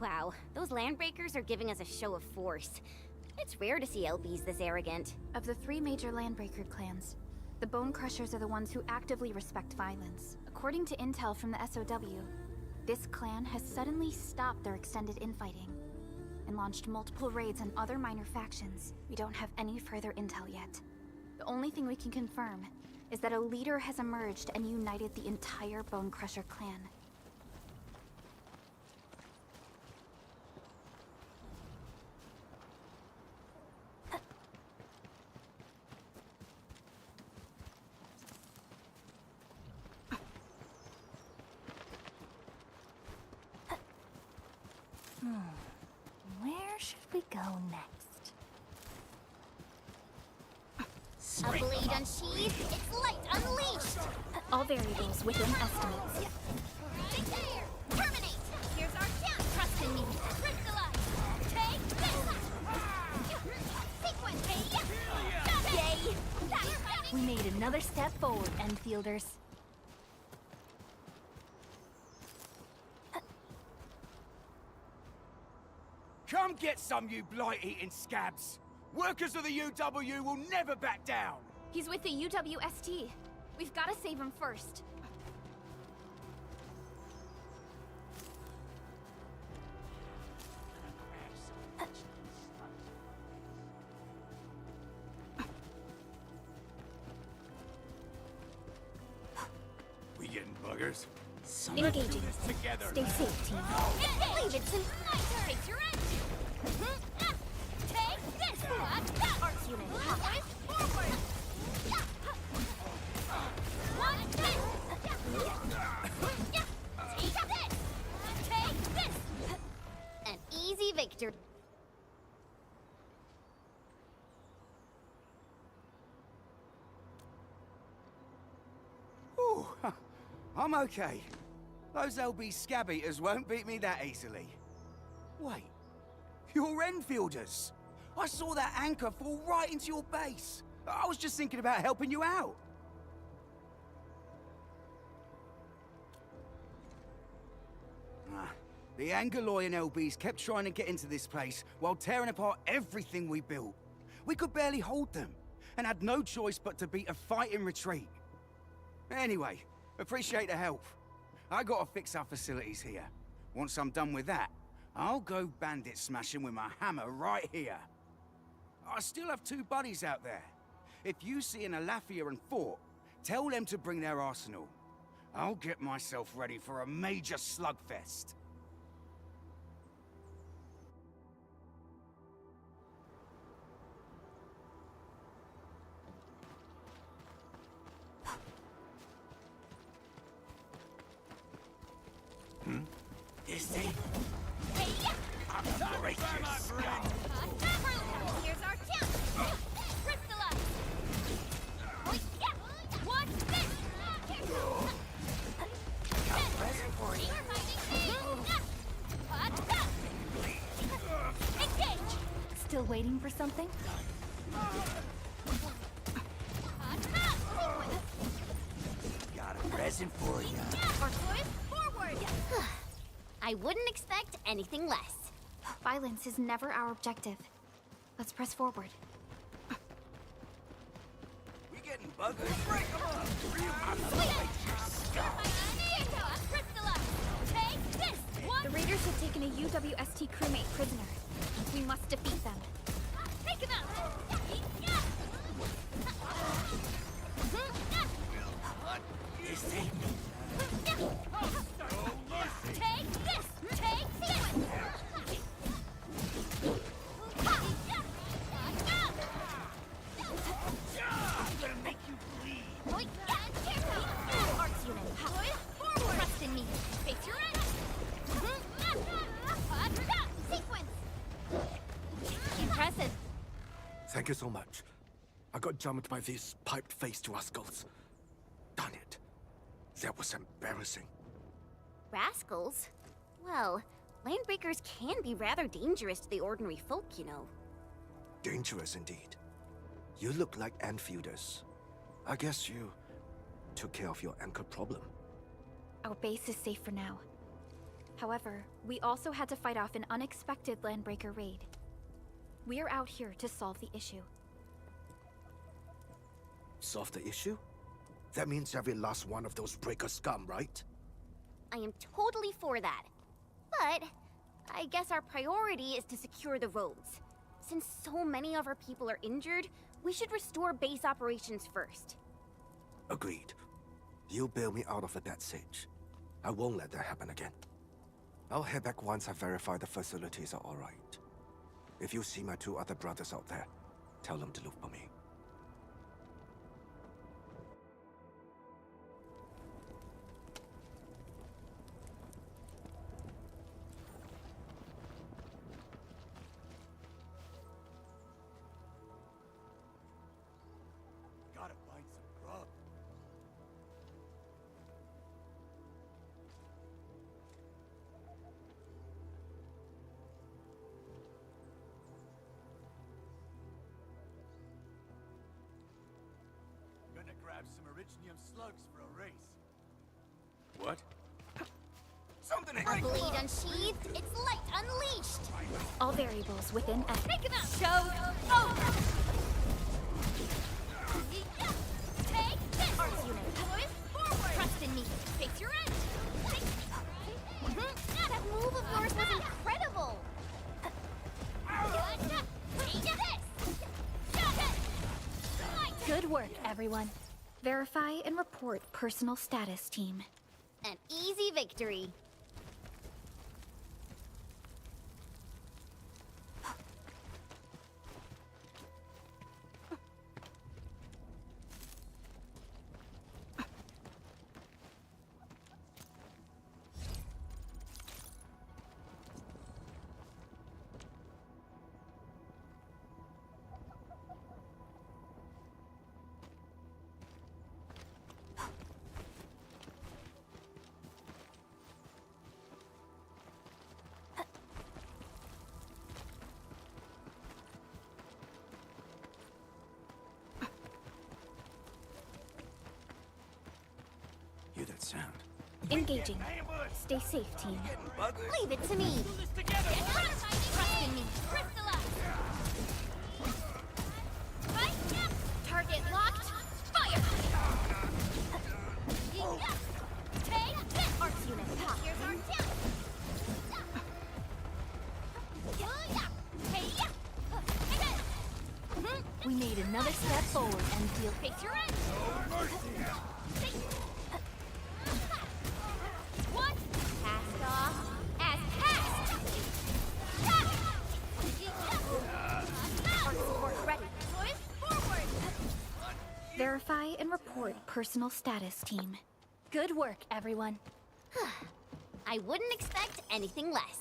Wow, those Landbreakers are giving us a show of force. It's rare to see LBs this arrogant. Of the 3 major Landbreaker clans, the Bone Crushers are the ones who actively respect violence. According to intel from the SOW, this clan has suddenly stopped their extended infighting and launched multiple raids on other minor factions. We don't have any further intel yet. The only thing we can confirm is that a leader has emerged and united the entire Bone Crusher clan. Where should we go next? A blade unsheathed, its light unleashed! All variables within estimates. Right there! Terminate! Here's our chance! Trust in me! Crystallize! Take this! Sequence! Yay! We made another step forward, Enfielders. Come get some, you blight-eating scabs! Workers of the UW will never back down! He's with the UWST. We've got to save him first. buggers. Engaging. Together. Stay safe, team. Leave it to my turn. Take your end. Take this. Arts unit. Forward. One this. Take this. An easy victory. Ooh, I'm okay. Those LB scab eaters won't beat me that easily. Wait, you're Enfielders. I saw that anchor fall right into your base. I was just thinking about helping you out. The Angaloy and LBs kept trying to get into this place while tearing apart everything we built. We could barely hold them, and had no choice but to beat a fight in retreat. Anyway, appreciate the help. I gotta fix our facilities here. Once I'm done with that, I'll go bandit smashing with my hammer right here. I still have 2 buddies out there. If you see an Alafia and Fort, tell them to bring their arsenal. I'll get myself ready for a major slugfest. This thing? I'm breaking your skull. Here's our chance. Crystallize. What's this? Got a present for you. Engage. Still waiting for something? Got a present for you. Forward. I wouldn't expect anything less. Violence is never our objective. Let's press forward. We getting buggers? Break them up! Take this! The raiders have taken a UWST crewmate prisoner. We must defeat them. Take him out! This thing? Take this! Take this! I'm gonna make you bleed. Arts unit. Forward! Trust in me. Face your end. Sequence! Impressive. Thank you so much. I got jumped by these piped-faced rascals. Darn it. That was embarrassing. Rascals? Well, landbreakers can be rather dangerous to the ordinary folk, you know. Dangerous indeed. You look like Enfielders. I guess you took care of your anchor problem. Our base is safe for now. However, we also had to fight off an unexpected landbreaker raid. We're out here to solve the issue. Solve the issue? That means every last one of those breaker scum, right? I am totally for that. But I guess our priority is to secure the roads. Since so many of our people are injured, we should restore base operations first. Agreed. You bail me out of the bad sage. I won't let that happen again. I'll head back once I verify the facilities are alright. If you see my 2 other brothers out there, tell them to look for me. Gotta find some grub. Gonna grab some Originium slugs for a race. What? Something A blade unsheathed, its light unleashed! All variables within F. Take him out! Show over! Take this! Arts unit. Forward! Trust in me. Face your end! That move of yours was incredible! Take this! Good work, everyone. Verify and report personal status, team. An easy victory. Hear that sound? Engaging. Stay safe, team. Leave it to me. Trust in me. Crystallize. Right now. Target locked. Fire. Take this. Arts unit pop. Here's our down. We made another step forward and feel Face your edge. What? Cast off. As cast. Arc support ready. Push forward. Verify and report personal status, team. good work, everyone. I wouldn't expect anything less.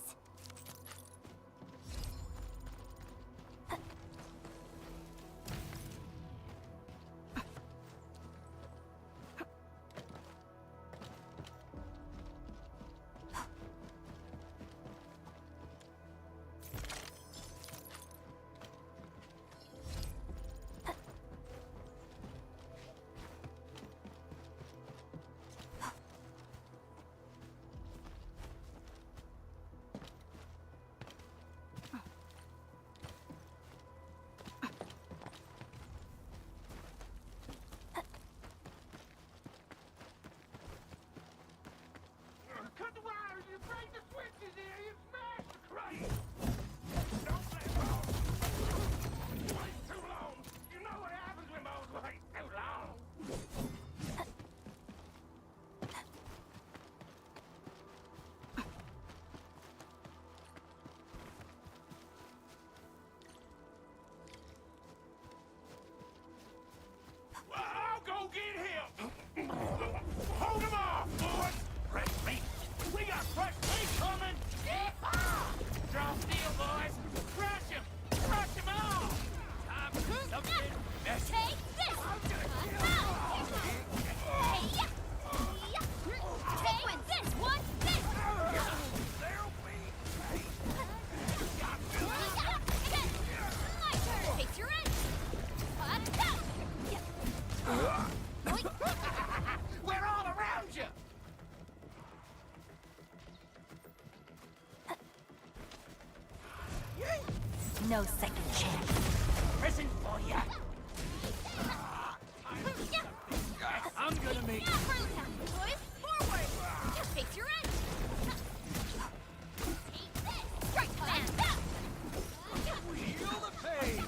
Cut the wires, you break the switches here, you smash the crate! Don't let go! Wait too long! You know what happens when those wait too long! Well, I'll go get him! Hold him off, boys! Fresh meat! We got fresh meat coming! Draw steel, boys! Crush him! Crush him all! Time for something special! Take this! Take with this! What's this? There'll be My turn! Face your edge! We're all around you! No second chance. Prison for ya! I'm gonna make Boys, forward! Face your edge! Take this! Strike command! feel the pain!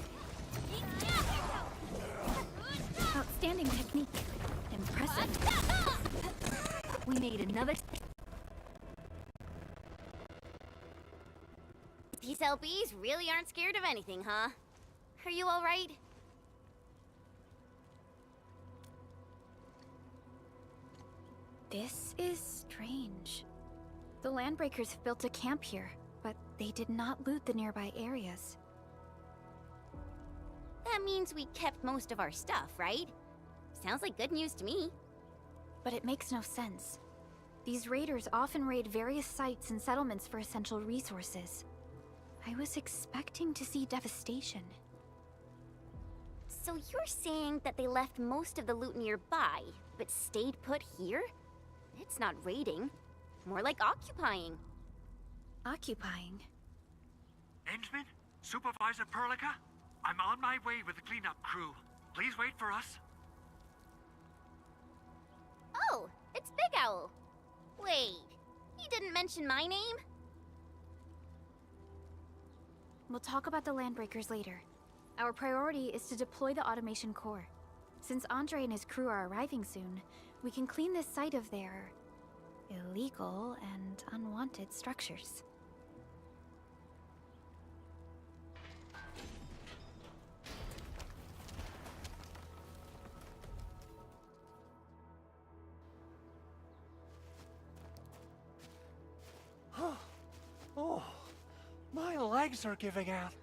Outstanding technique. Impressive. We made another. These LBs really aren't scared of anything, huh? Are you all right? This is strange. The Landbreakers have built a camp here, but they did not loot the nearby areas. That means we kept most of our stuff, right? Sounds like good news to me. But it makes no sense. These raiders often raid various sites and settlements for essential resources. I was expecting to see devastation. So you're saying that they left most of the loot nearby, but stayed put here? It's not raiding. More like occupying. Occupying? Endman? Supervisor Perlica? I'm on my way with the cleanup crew. Please wait for us. Oh, it's Big Owl. Wait, he didn't mention my name? We'll talk about the Landbreakers later. Our priority is to deploy the automation core. Since Andre and his crew are arriving soon, we can clean this site of their illegal and unwanted structures. Oh, my legs are giving out.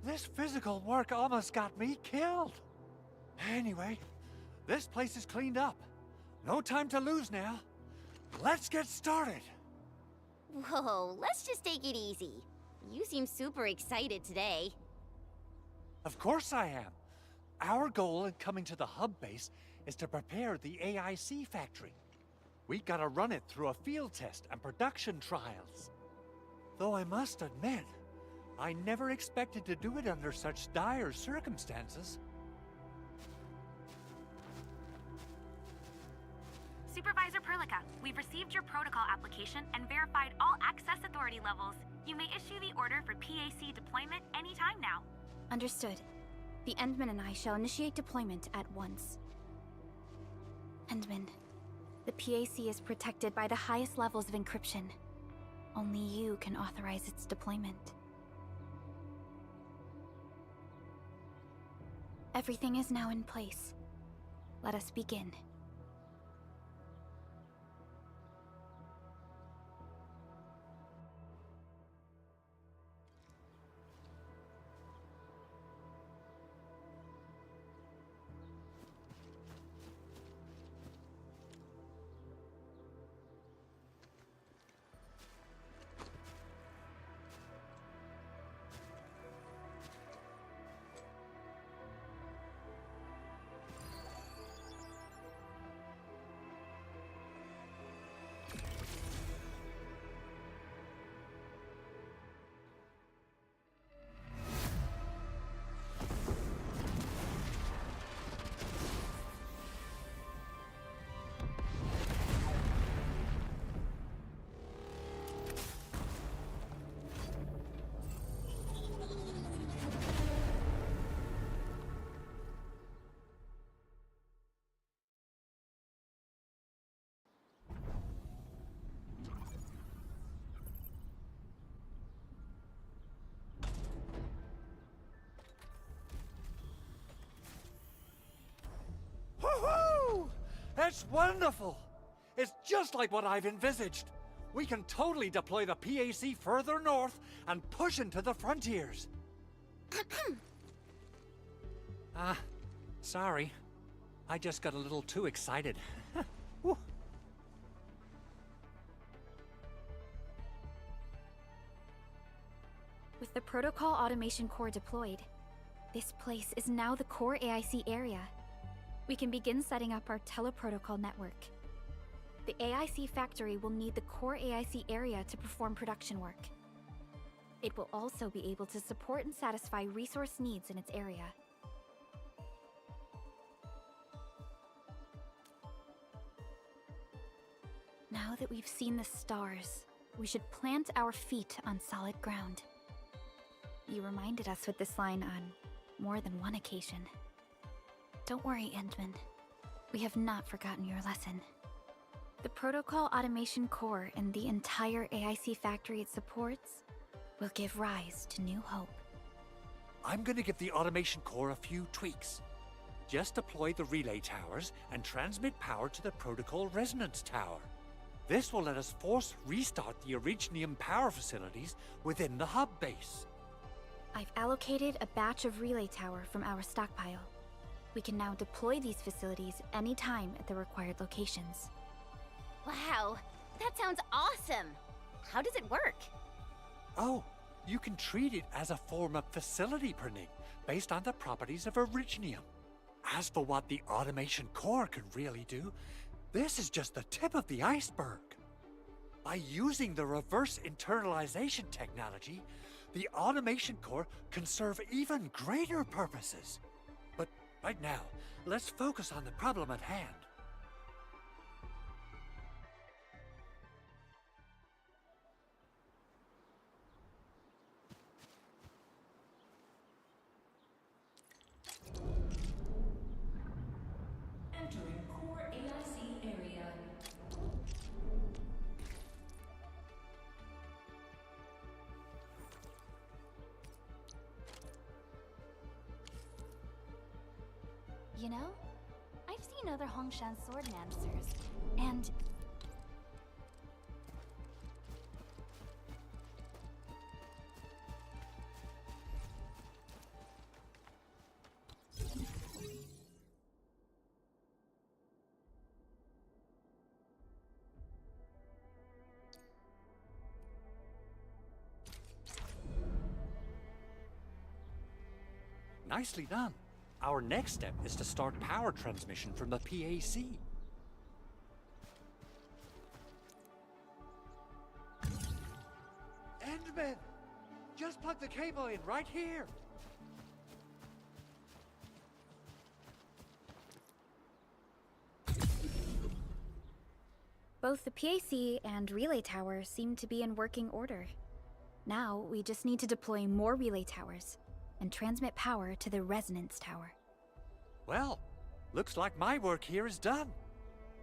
This physical work almost got me killed. Anyway, this place is cleaned up. No time to lose now. Let's get started. Whoa, let's just take it easy. You seem super excited today. Of course I am. Our goal in coming to the hub base is to prepare the AIC factory. We gotta run it through a field test and production trials. Though I must admit, I never expected to do it under such dire circumstances. Supervisor Perlica, we've received your protocol application and verified all access authority levels. You may issue the order for PAC deployment anytime now. Understood. The Endman and I shall initiate deployment at once. Endman, the PAC is protected by the highest levels of encryption. Only you can authorize its deployment. Everything is now in place. Let us begin. Woohoo! That's wonderful! It's just like what I've envisaged. We can totally deploy the PAC further north and push into the frontiers. Sorry. I just got a little too excited. With the Protocol Automation Core deployed, this place is now the core AIC area. We can begin setting up our teleprotocol network. The AIC factory will need the core AIC area to perform production work. It will also be able to support and satisfy resource needs in its area. Now that we've seen the stars, we should plant our feet on solid ground. You reminded us with this line on more than one occasion. Don't worry, Endman. We have not forgotten your lesson. The Protocol Automation Core and the entire AIC factory it supports will give rise to new hope. I'm gonna give the Automation Core a few tweaks. Just deploy the relay towers and transmit power to the Protocol Resonance Tower. This will let us force restart the Originium power facilities within the hub base. I've allocated a batch of relay tower from our stockpile. We can now deploy these facilities anytime at the required locations. Wow, that sounds awesome! How does it work? Oh, you can treat it as a form of facility printing based on the properties of Originium. As for what the Automation Core can really do, this is just the tip of the iceberg. By using the reverse internalization technology, the Automation Core can serve even greater purposes. But right now, let's focus on the problem at hand. Entering core AIC area. You know, I've seen other Hongshan swordmancers, and Nicely done. Our next step is to start power transmission from the PAC. Endman! Just plug the cable in right here! both the PAC and relay tower seem to be in working order. Now, we just need to deploy more relay towers and transmit power to the resonance tower. Well, looks like my work here is done.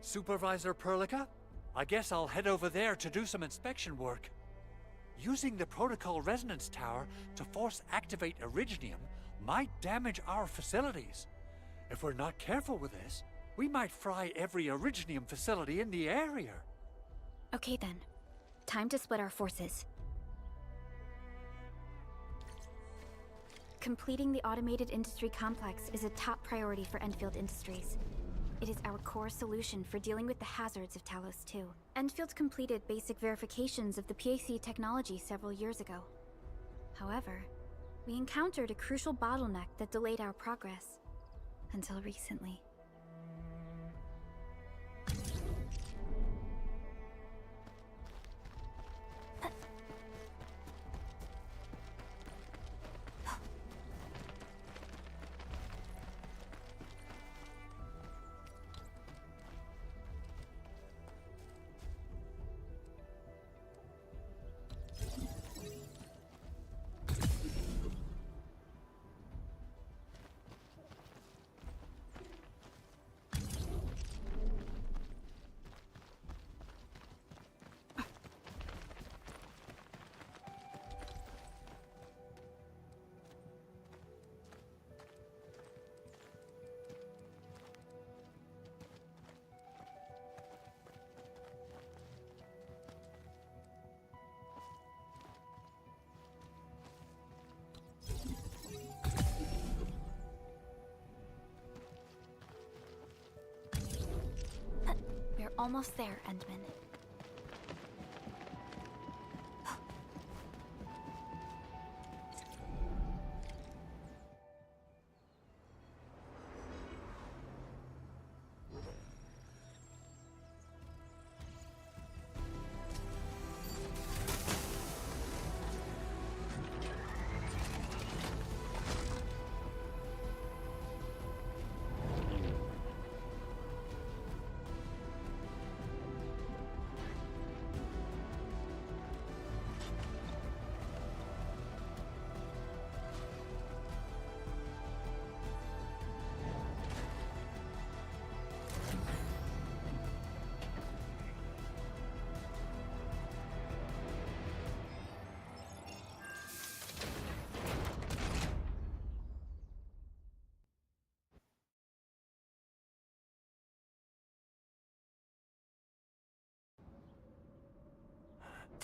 Supervisor Perlica, I guess I'll head over there to do some inspection work. Using the protocol resonance tower to force activate Originium might damage our facilities. If we're not careful with this, we might fry every Originium facility in the area. Okay then, time to split our forces. Completing the automated industry complex is a top priority for Enfield Industries. It is our core solution for dealing with the hazards of Talos 2. Enfield completed basic verifications of the PAC technology several years ago. However, we encountered a crucial bottleneck that delayed our progress. Until recently. We're almost there, Endman.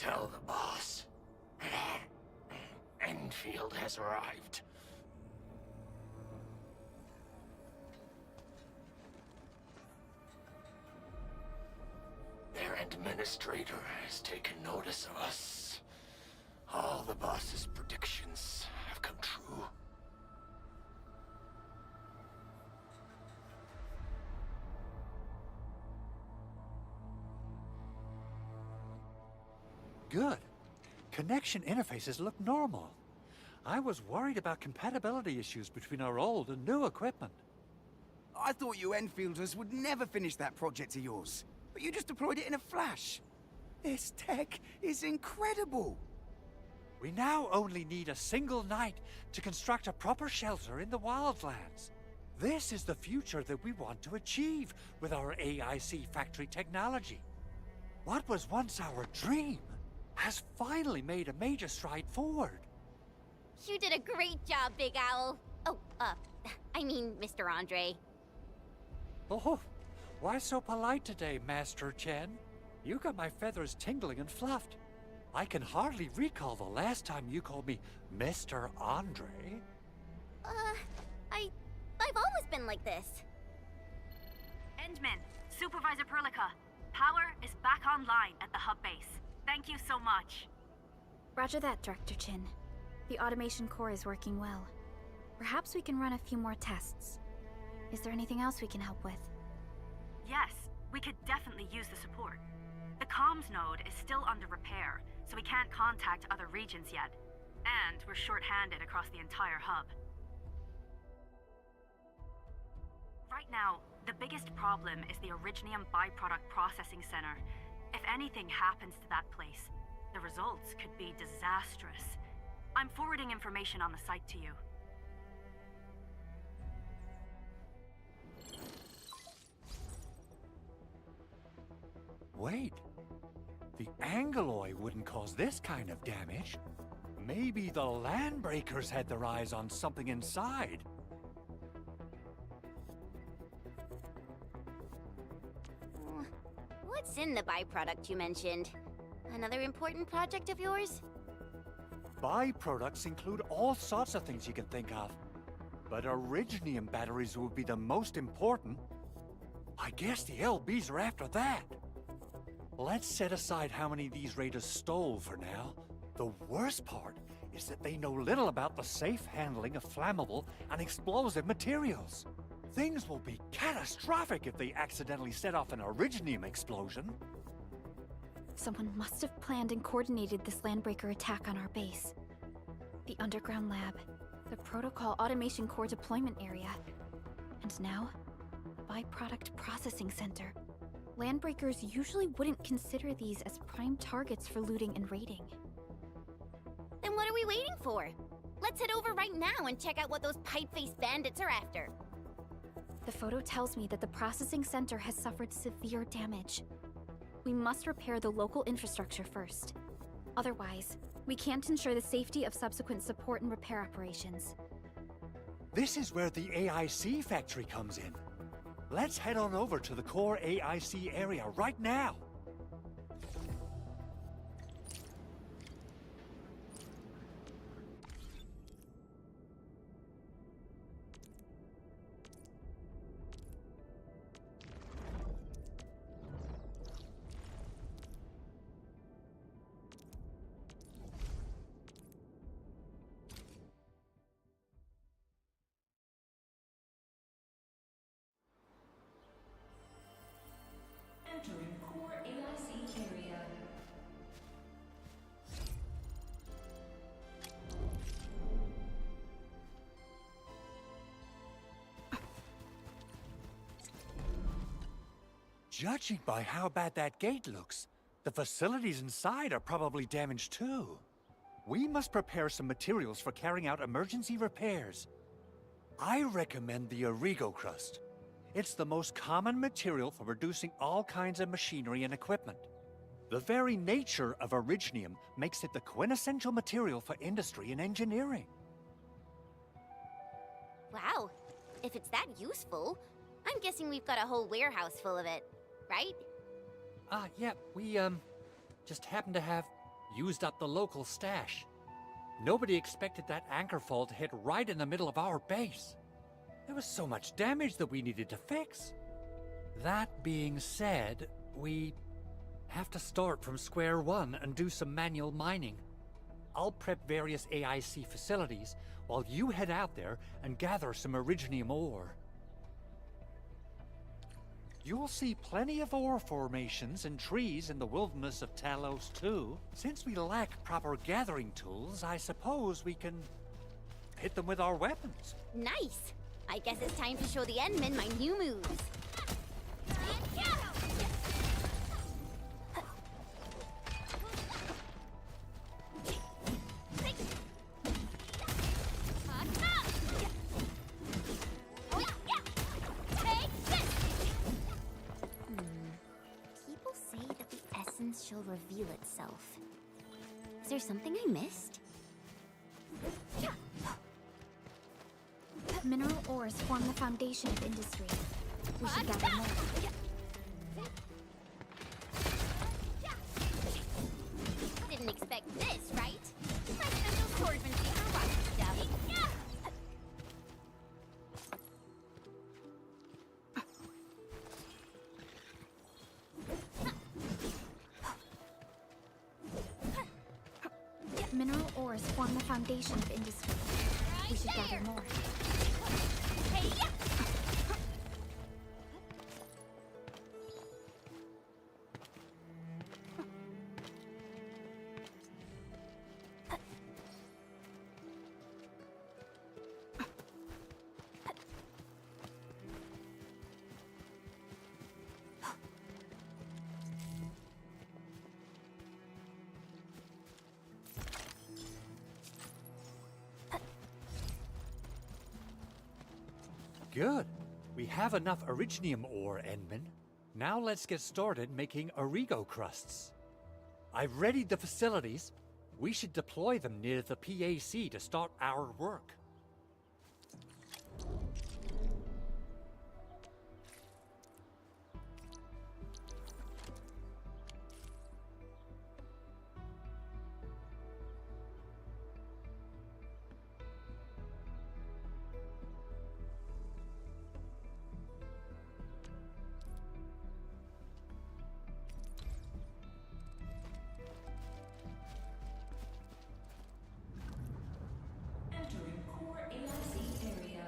Tell the boss. Enfield has arrived. Their administrator has taken notice of us. All the boss's predictions have come true. Good. Connection interfaces look normal. I was worried about compatibility issues between our old and new equipment. I thought you Enfielders would never finish that project of yours, but you just deployed it in a flash. This tech is incredible. We now only need a single night to construct a proper shelter in the wildlands. This is the future that we want to achieve with our AIC factory technology. What was once our dream has finally made a major stride forward. You did a great job, Big Owl. Oh, I mean, Mr. Andre. Oh, why so polite today, Master Chen? You got my feathers tingling and fluffed. I can hardly recall the last time you called me Mr. Andre. I've always been like this. Endman, Supervisor Perlica, power is back online at the hub base. Thank you so much. Roger that, Director Chin. The automation core is working well. Perhaps we can run a few more tests. Is there anything else we can help with? Yes, we could definitely use the support. The comms node is still under repair, so we can't contact other regions yet. And we're short-handed across the entire hub. Right now, the biggest problem is the Originium byproduct processing center. If anything happens to that place, the results could be disastrous. I'm forwarding information on the site to you. Wait. The Angeloy wouldn't cause this kind of damage. Maybe the Landbreakers had their eyes on something inside. What's in the byproduct you mentioned? Another important project of yours? Byproducts include all sorts of things you can think of. But Originium batteries would be the most important. I guess the LBs are after that. Let's set aside how many these raiders stole for now. The worst part is that they know little about the safe handling of flammable and explosive materials. Things will be catastrophic if they accidentally set off an Originium explosion. Someone must have planned and coordinated this Landbreaker attack on our base. The underground lab, the protocol automation core deployment area, and now, a byproduct processing center. Landbreakers usually wouldn't consider these as prime targets for looting and raiding. Then what are we waiting for? Let's head over right now and check out what those pipe-faced bandits are after. The photo tells me that the processing center has suffered severe damage. We must repair the local infrastructure first. Otherwise, we can't ensure the safety of subsequent support and repair operations. This is where the AIC factory comes in. Let's head on over to the core AIC area right now. Entering core AIC area. Judging by how bad that gate looks, the facilities inside are probably damaged too. We must prepare some materials for carrying out emergency repairs. I recommend the Origo crust. It's the most common material for producing all kinds of machinery and equipment. The very nature of Originium makes it the quintessential material for industry and engineering. Wow, if it's that useful, I'm guessing we've got a whole warehouse full of it, right? Yeah, we, just happen to have used up the local stash. Nobody expected that anchor fall to hit right in the middle of our base. There was so much damage that we needed to fix. That being said, we have to start from square one and do some manual mining. I'll prep various AIC facilities while you head out there and gather some Originium ore. You'll see plenty of ore formations and trees in the wilderness of Talos too. Since we lack proper gathering tools, I suppose we can hit them with our weapons. Nice! I guess it's time to show the Endmen my new moves. People say that the essence shall reveal itself. Is there something I missed? Mineral ores form the foundation of industry. We should gather more. Didn't expect this, right? Presidential swordsmanship or what stuff. Mineral ores form the foundation of industry. We should gather more. Hey, yeah! Good. We have enough originium ore, Enman. Now let's get started making origo crusts. I've readied the facilities. We should deploy them near the PAC to start our work. Entering core AIC area.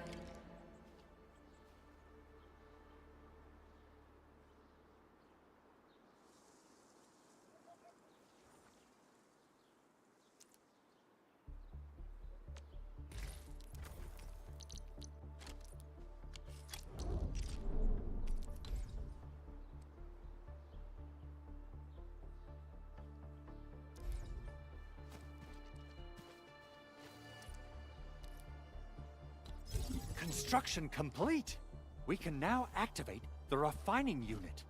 Construction complete. We can now activate the refining unit.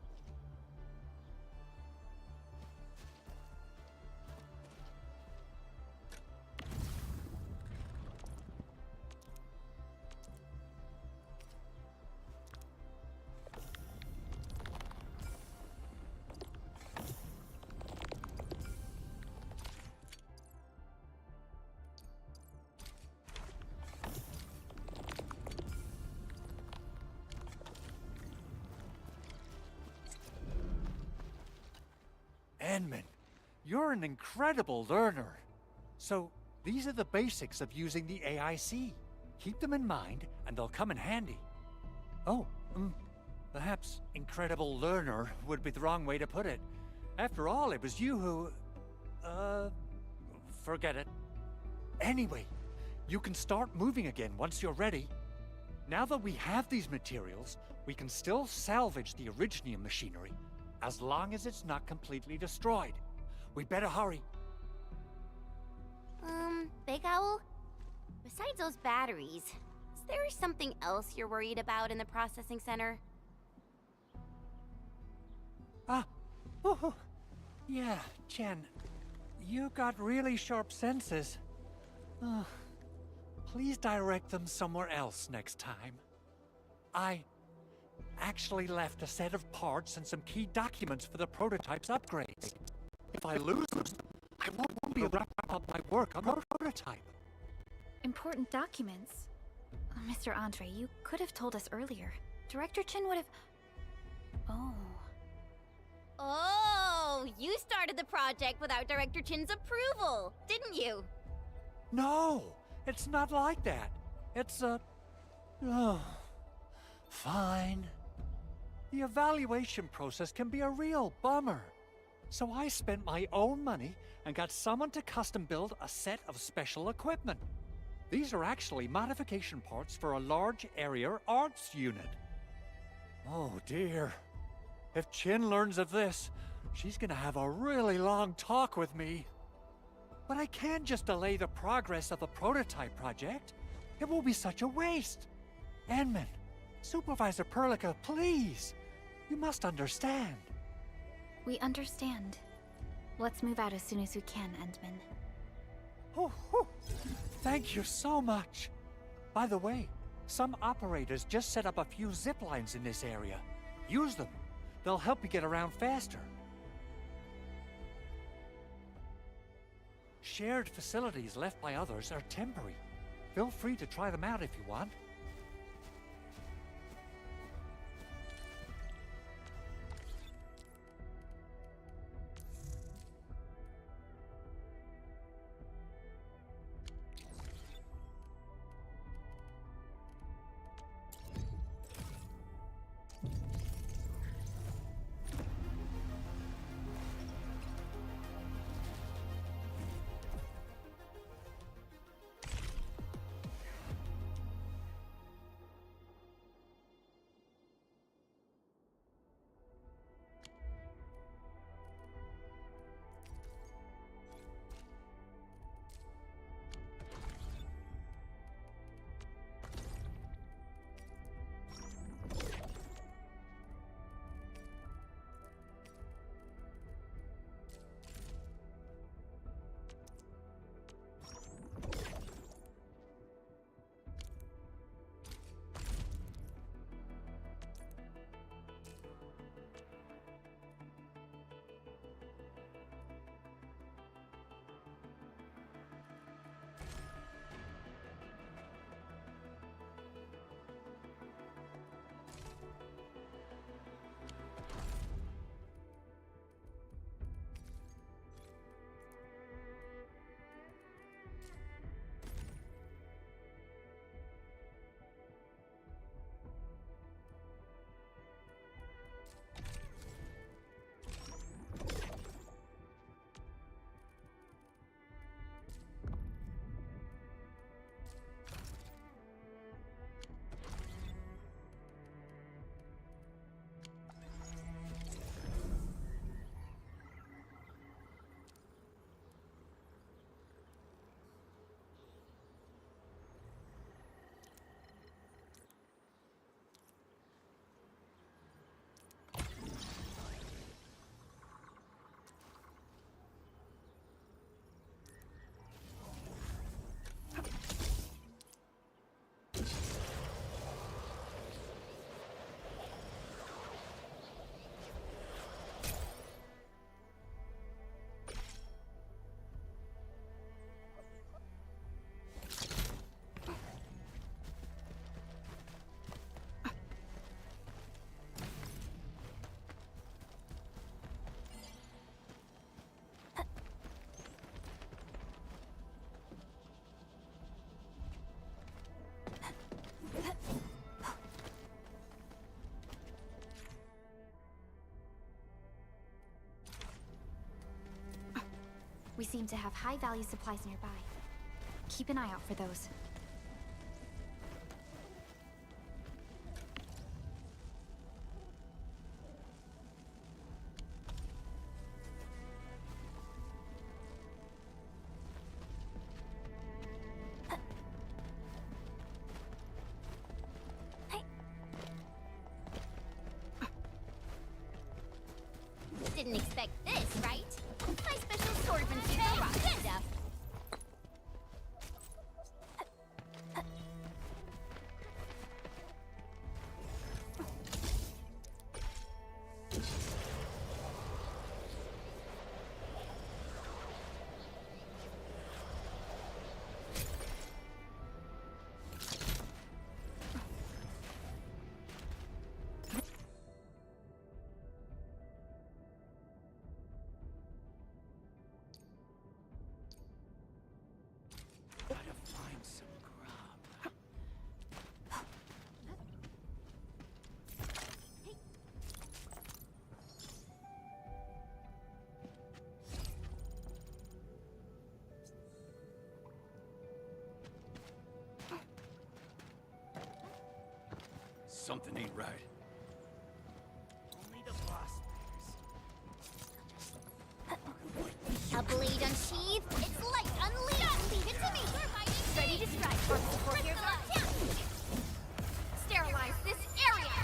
Enman, you're an incredible learner. So, these are the basics of using the AIC. Keep them in mind, and they'll come in handy. Oh, perhaps incredible learner would be the wrong way to put it. After all, it was you who... forget it. Anyway, you can start moving again once you're ready. Now that we have these materials, we can still salvage the originium machinery, as long as it's not completely destroyed. We better hurry. Big Owl? Besides those batteries, is there something else you're worried about in the processing center? Yeah, Chen. You got really sharp senses. Please direct them somewhere else next time. I actually left a set of parts and some key documents for the prototype's upgrades. If I lose them, I won't be able to wrap up my work on the prototype. Important documents? Mr. Andre, you could have told us earlier. Director Chin would have... Oh, you started the project without Director Chin's approval, didn't you? No, it's not like that. It's fine. The evaluation process can be a real bummer. So I spent my own money and got someone to custom build a set of special equipment. These are actually modification parts for a large area arts unit. Oh dear. If Chin learns of this, she's gonna have a really long talk with me. But I can't just delay the progress of the prototype project. It will be such a waste. Enman, Supervisor Perlica, please. You must understand. We understand. Let's move out as soon as we can, Endman. Thank you so much. By the way, Some operators just set up a few zip lines in this area. Use them. They'll help you get around faster. Shared facilities left by others are temporary. Feel free to try them out if you want. We seem to have high-value supplies nearby. Keep an eye out for those. Didn't expect this, right? My special swordsmanship rock stuff. Something ain't right. Only the boss A blade unsheathed, its light unleashed. Leave it to me. Ready to strike. For your guard. Sterilize this area.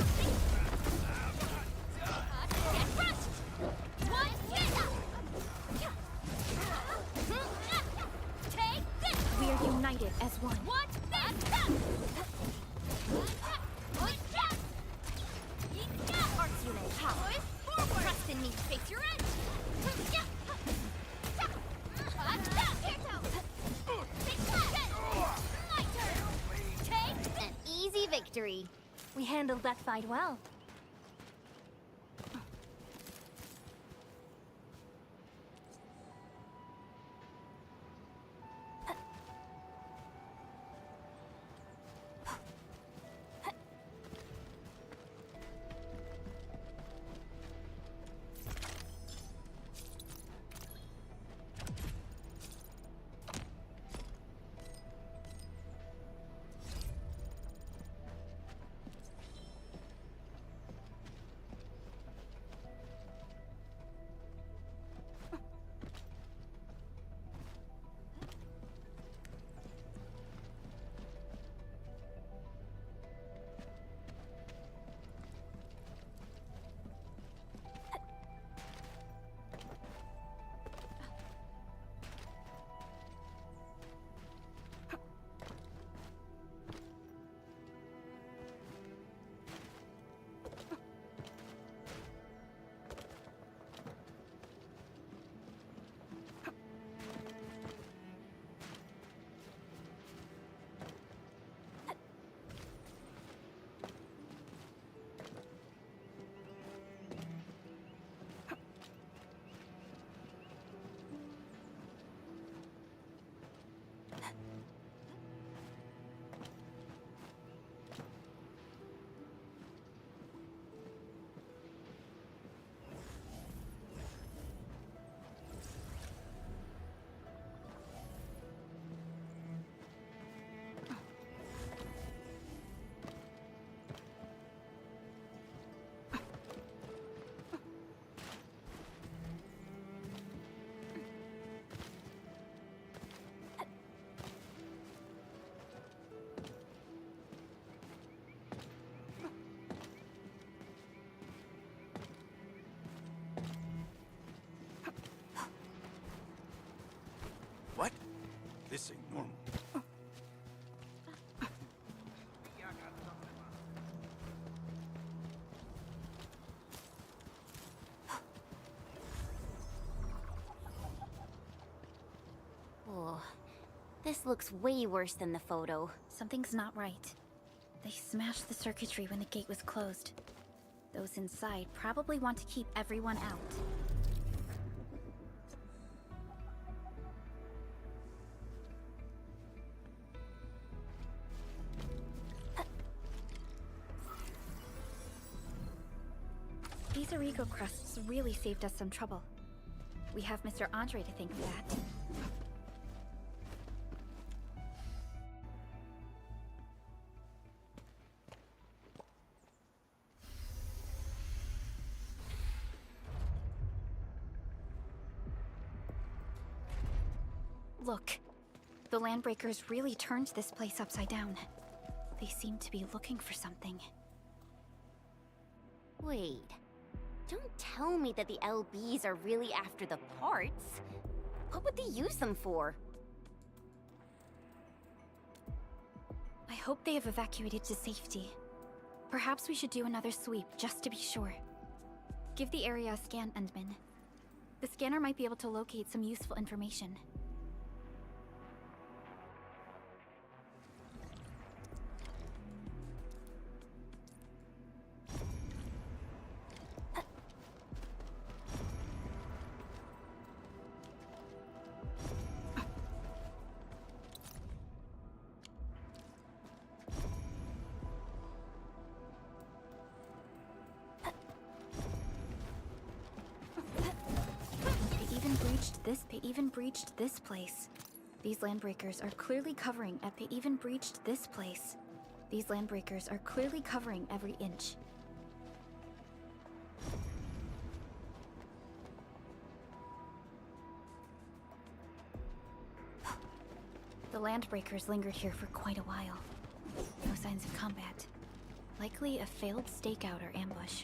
Get crushed. One hit. Take this. We are united as one. Watch this. We handled that fight well. What? This ain't normal. Oh, this looks way worse than the photo. Something's not right. They smashed the circuitry when the gate was closed. Those inside probably want to keep everyone out. These Origo crusts really saved us some trouble. We have Mr. Andre to thank for that. Look, the Landbreakers really turned this place upside down. They seem to be looking for something. Wait. Don't tell me that the LBs are really after the parts. What would they use them for? I hope they have evacuated to safety. Perhaps we should do another sweep just to be sure. Give the area a scan, Endman. The scanner might be able to locate some useful information. They even breached this place. These Landbreakers are clearly covering They even breached this place. These Landbreakers are clearly covering every inch. The Landbreakers lingered here for quite a while. No signs of combat. Likely a failed stakeout or ambush.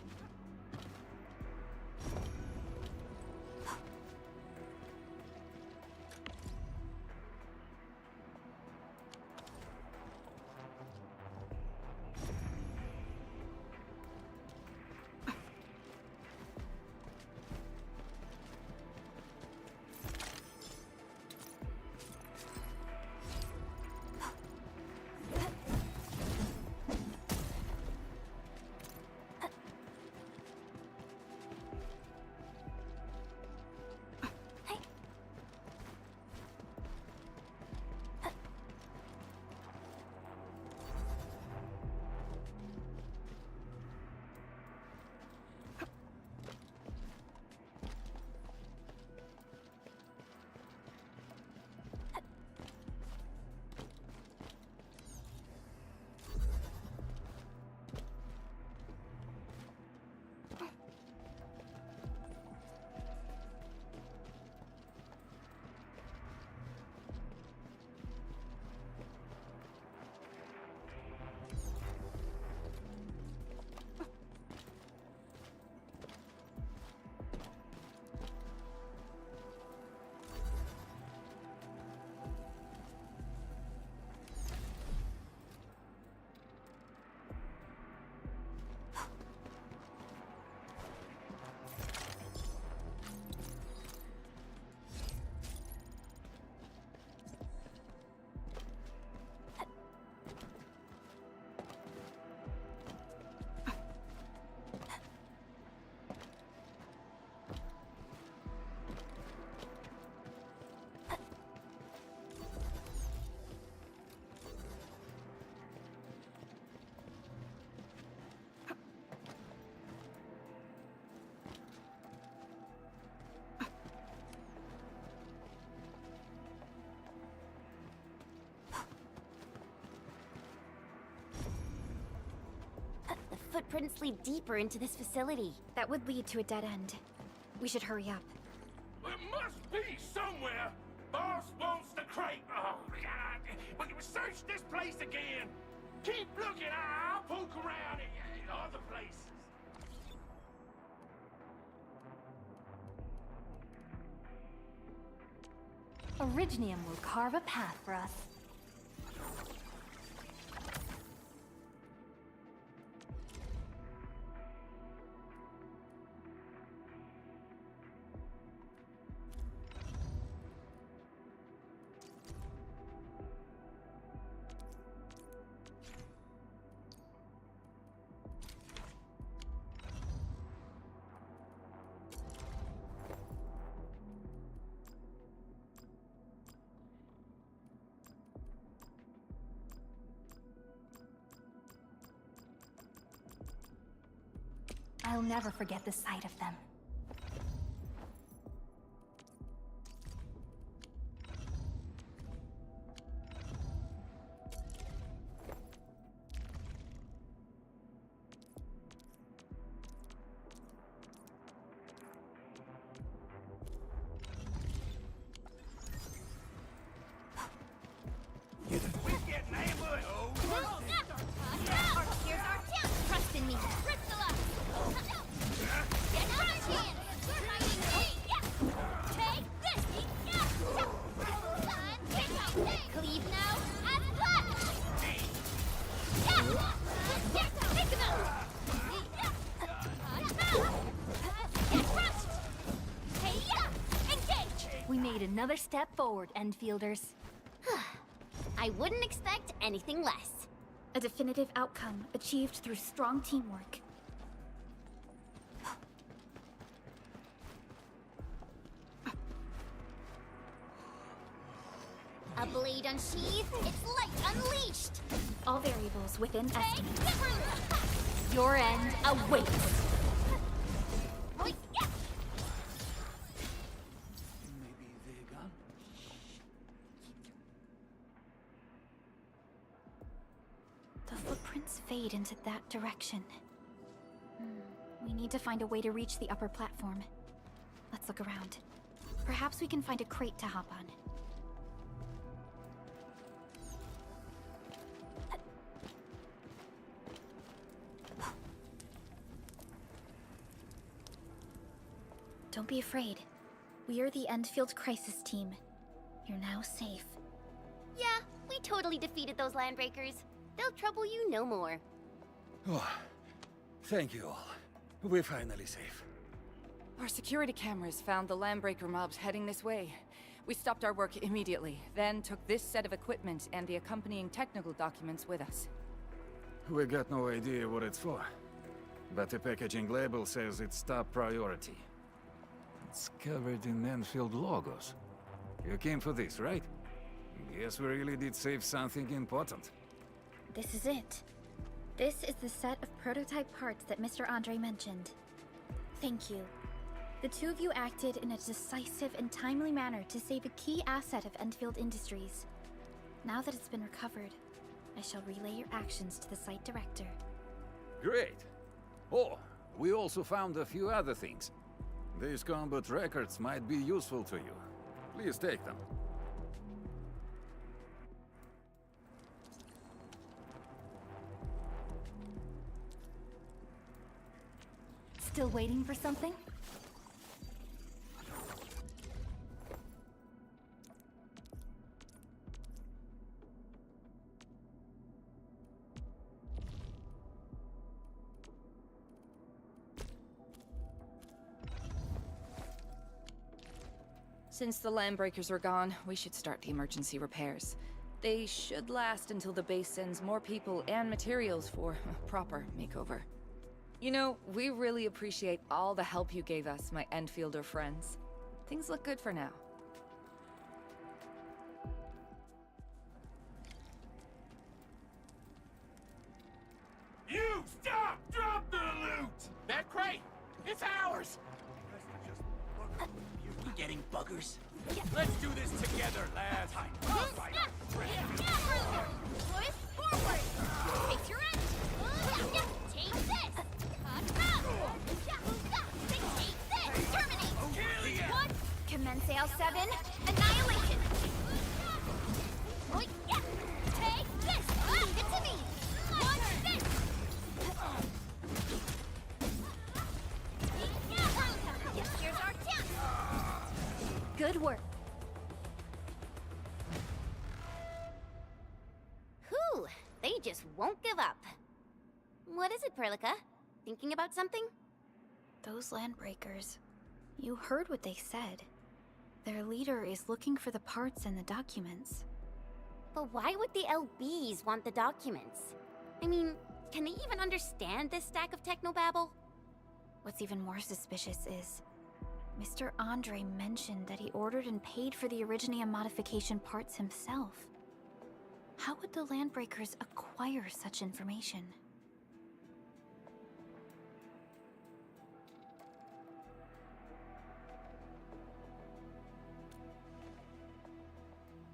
footprints lead deeper into this facility. That would lead to a dead end. We should hurry up. It must be somewhere. Boss wants the crate. Oh, God. But search this place again. Keep looking. I'll poke around in other places. Originium will carve a path for us. I'll never forget the sight of them. We're getting ambushed. Here's our chance. Trust in me. Get out of here! You're fighting me! Take this! Cleave now and punch! Take him out! Get crushed! Hey, engage! We made another step forward, Enfielders. I wouldn't expect anything less. A definitive outcome achieved through strong teamwork. A blade unsheathed, its light unleashed! All variables within Take estimate. the room! Your end awaits. Maybe they're gone? The footprints fade into that direction. We need to find a way to reach the upper platform. Let's look around. Perhaps we can find a crate to hop on. Don't be afraid. We are the Enfield Crisis Team. You're now safe. Yeah, we totally defeated those landbreakers. They'll trouble you no more. Oh, thank you all. We're finally safe. Our security cameras found the landbreaker mobs heading this way. We stopped our work immediately, then took this set of equipment and the accompanying technical documents with us. We got no idea what it's for. But the packaging label says it's top priority. It's covered in Enfield logos. You came for this, right? Guess we really did save something important. This is it. This is the set of prototype parts that Mr. Andre mentioned. Thank you. The two of you acted in a decisive and timely manner to save a key asset of Enfield Industries. Now that it's been recovered, I shall relay your actions to the site director. Great. Oh, we also found a few other things. These combat records might be useful to you. Please take them. Still waiting for something? Since the landbreakers are gone, we should start the emergency repairs. They should last until the base sends more people and materials for a proper makeover. You know, we really appreciate all the help you gave us, my Enfielder friends. Things look good for now. You stop! Drop the loot! That crate! It's ours! You getting buggers? Let's do this together, lads! Boys, forward! Face your end! Take this! just won't give up. What is it, Perlica? Thinking about something? Those landbreakers. You heard what they said. Their leader is looking for the parts and the documents. But why would the LBs want the documents? I mean, can they even understand this stack of technobabble? What's even more suspicious is, Mr. Andre mentioned that he ordered and paid for the Originium modification parts himself. How would the landbreakers acquire such information?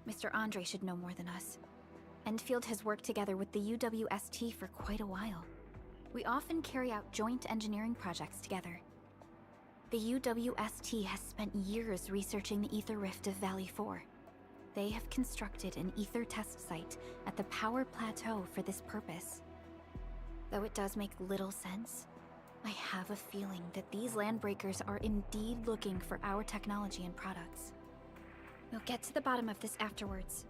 Mr. Andre should know more than us. Enfield has worked together with the UWST for quite a while. We often carry out joint engineering projects together. The UWST has spent years researching the ether rift of Valley 4. They have constructed an ether test site at the Power Plateau for this purpose. Though it does make little sense, I have a feeling that these landbreakers are indeed looking for our technology and products. We'll get to the bottom of this afterwards.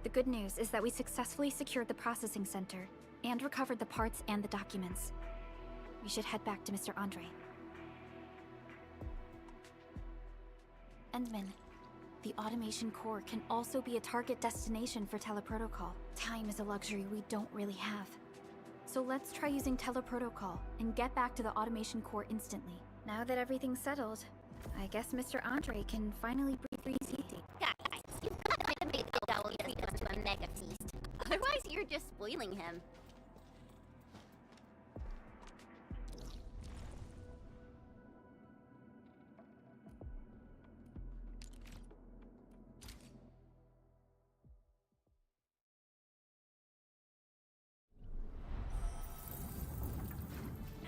The good news is that we successfully secured the processing center and recovered the parts and the documents. We should head back to Mr. Andre. Endman, the automation core can also be a target destination for teleprotocol. Time is a luxury we don't really have. So let's try using teleprotocol and get back to the automation core instantly. Now that everything's settled, I guess Mr. Andre can finally breathe easy. Guys, you've got to make the owl treat us to a mega feast. Otherwise, you're just spoiling him.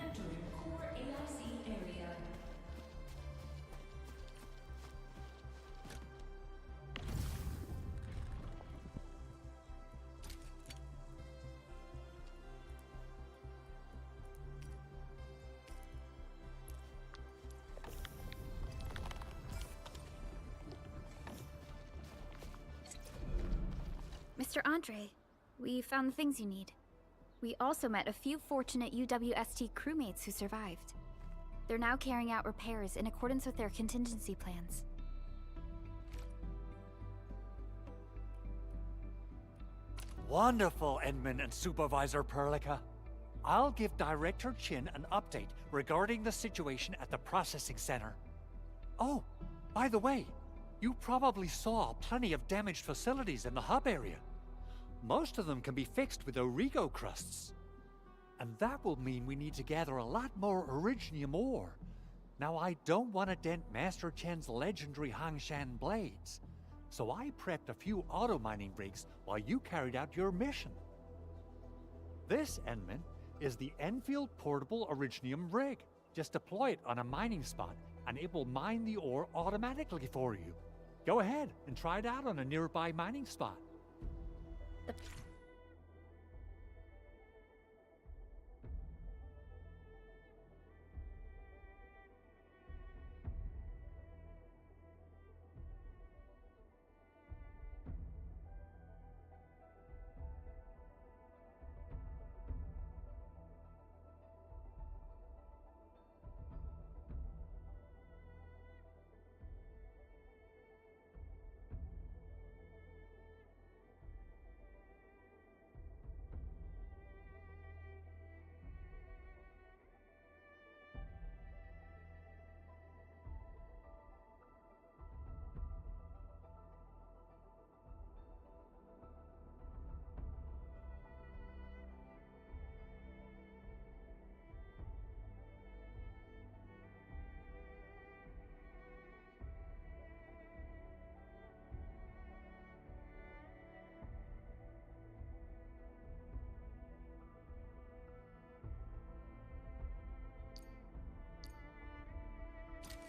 Entering core AIC area. Mr. Andre, we found the things you need. We also met a few fortunate UWST crewmates who survived. They're now carrying out repairs in accordance with their contingency plans. Wonderful, Edmund and Supervisor Perlica. I'll give Director Chin an update regarding the situation at the processing center. Oh, by the way, you probably saw plenty of damaged facilities in the hub area. Most of them can be fixed with Origo crusts. And that will mean we need to gather a lot more Originium ore. Now, I don't want to dent Master Chen's legendary Hangshan blades, so I prepped a few auto-mining rigs while you carried out your mission. This, Enman, is the Enfield Portable Originium rig. Just deploy it on a mining spot, and it will mine the ore automatically for you. Go ahead and try it out on a nearby mining spot.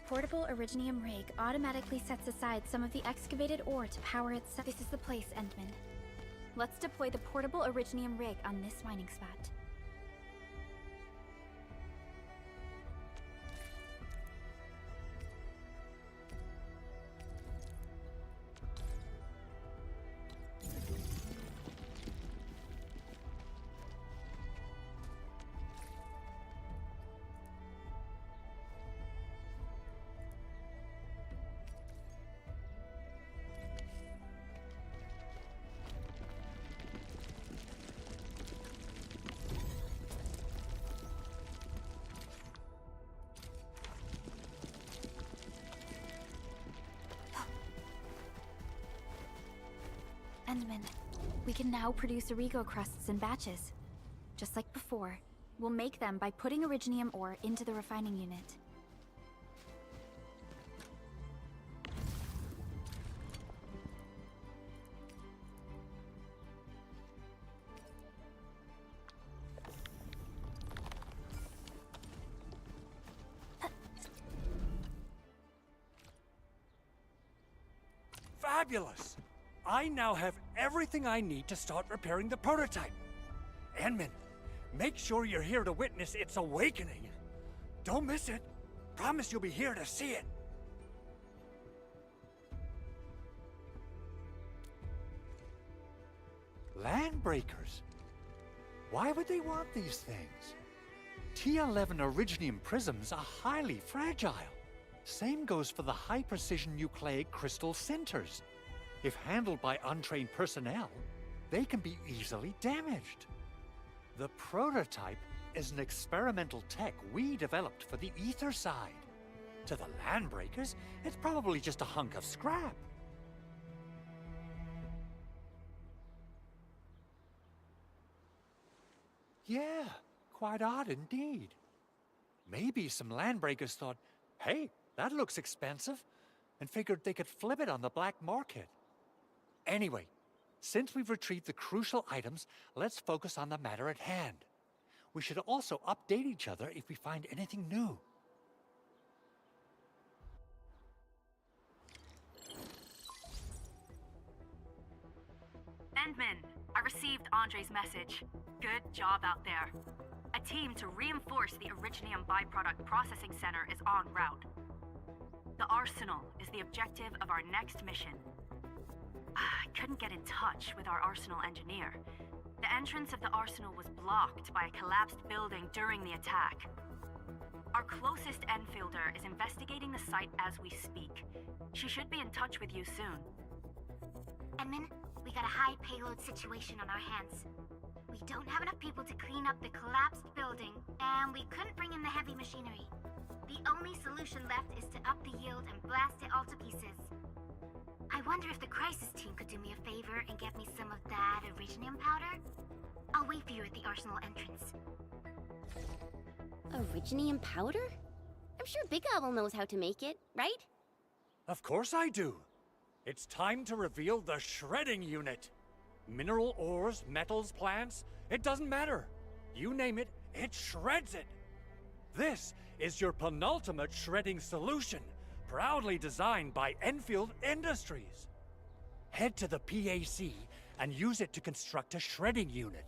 Portable Originium rig automatically sets aside some of the excavated ore to power itself. This is the place, Endman. Let's deploy the portable Originium rig on this mining spot. Endman, we can now produce Origo crusts in batches. Just like before, we'll make them by putting Originium ore into the refining unit. Fabulous! I now have everything I need to start repairing the prototype. Enman, make sure you're here to witness its awakening. Don't miss it. Promise you'll be here to see it. Landbreakers? Why would they want these things? T11 Originium prisms are highly fragile. Same goes for the high-precision nucleic crystal centers. If handled by untrained personnel, they can be easily damaged. The prototype is an experimental tech we developed for the ether side. To the Landbreakers, it's probably just a hunk of scrap. Yeah, quite odd indeed. Maybe some Landbreakers thought, hey, that looks expensive, and figured they could flip it on the black market. Anyway, since we've retrieved the crucial items, let's focus on the matter at hand. We should also update each other if we find anything new. Endman, I received Andre's message. Good job out there. A team to reinforce the Originium byproduct processing center is en route. The Arsenal is the objective of our next mission. I couldn't get in touch with our Arsenal engineer. The entrance of the Arsenal was blocked by a collapsed building during the attack. Our closest Enfielder is investigating the site as we speak. She should be in touch with you soon. Edmund, we got a high payload situation on our hands. We don't have enough people to clean up the collapsed building, and we couldn't bring in the heavy machinery. The only solution left is to up the yield and blast it all to pieces. I wonder if the crisis team could do me a favor and get me some of that Originium powder? I'll wait for you at the Arsenal entrance. Originium powder? I'm sure Big Owl knows how to make it, right? Of course I do. It's time to reveal the shredding unit. Mineral ores, metals, plants, it doesn't matter. You name it, it shreds it. This is your penultimate shredding solution, proudly designed by Enfield Industries. Head to the PAC and use it to construct a shredding unit.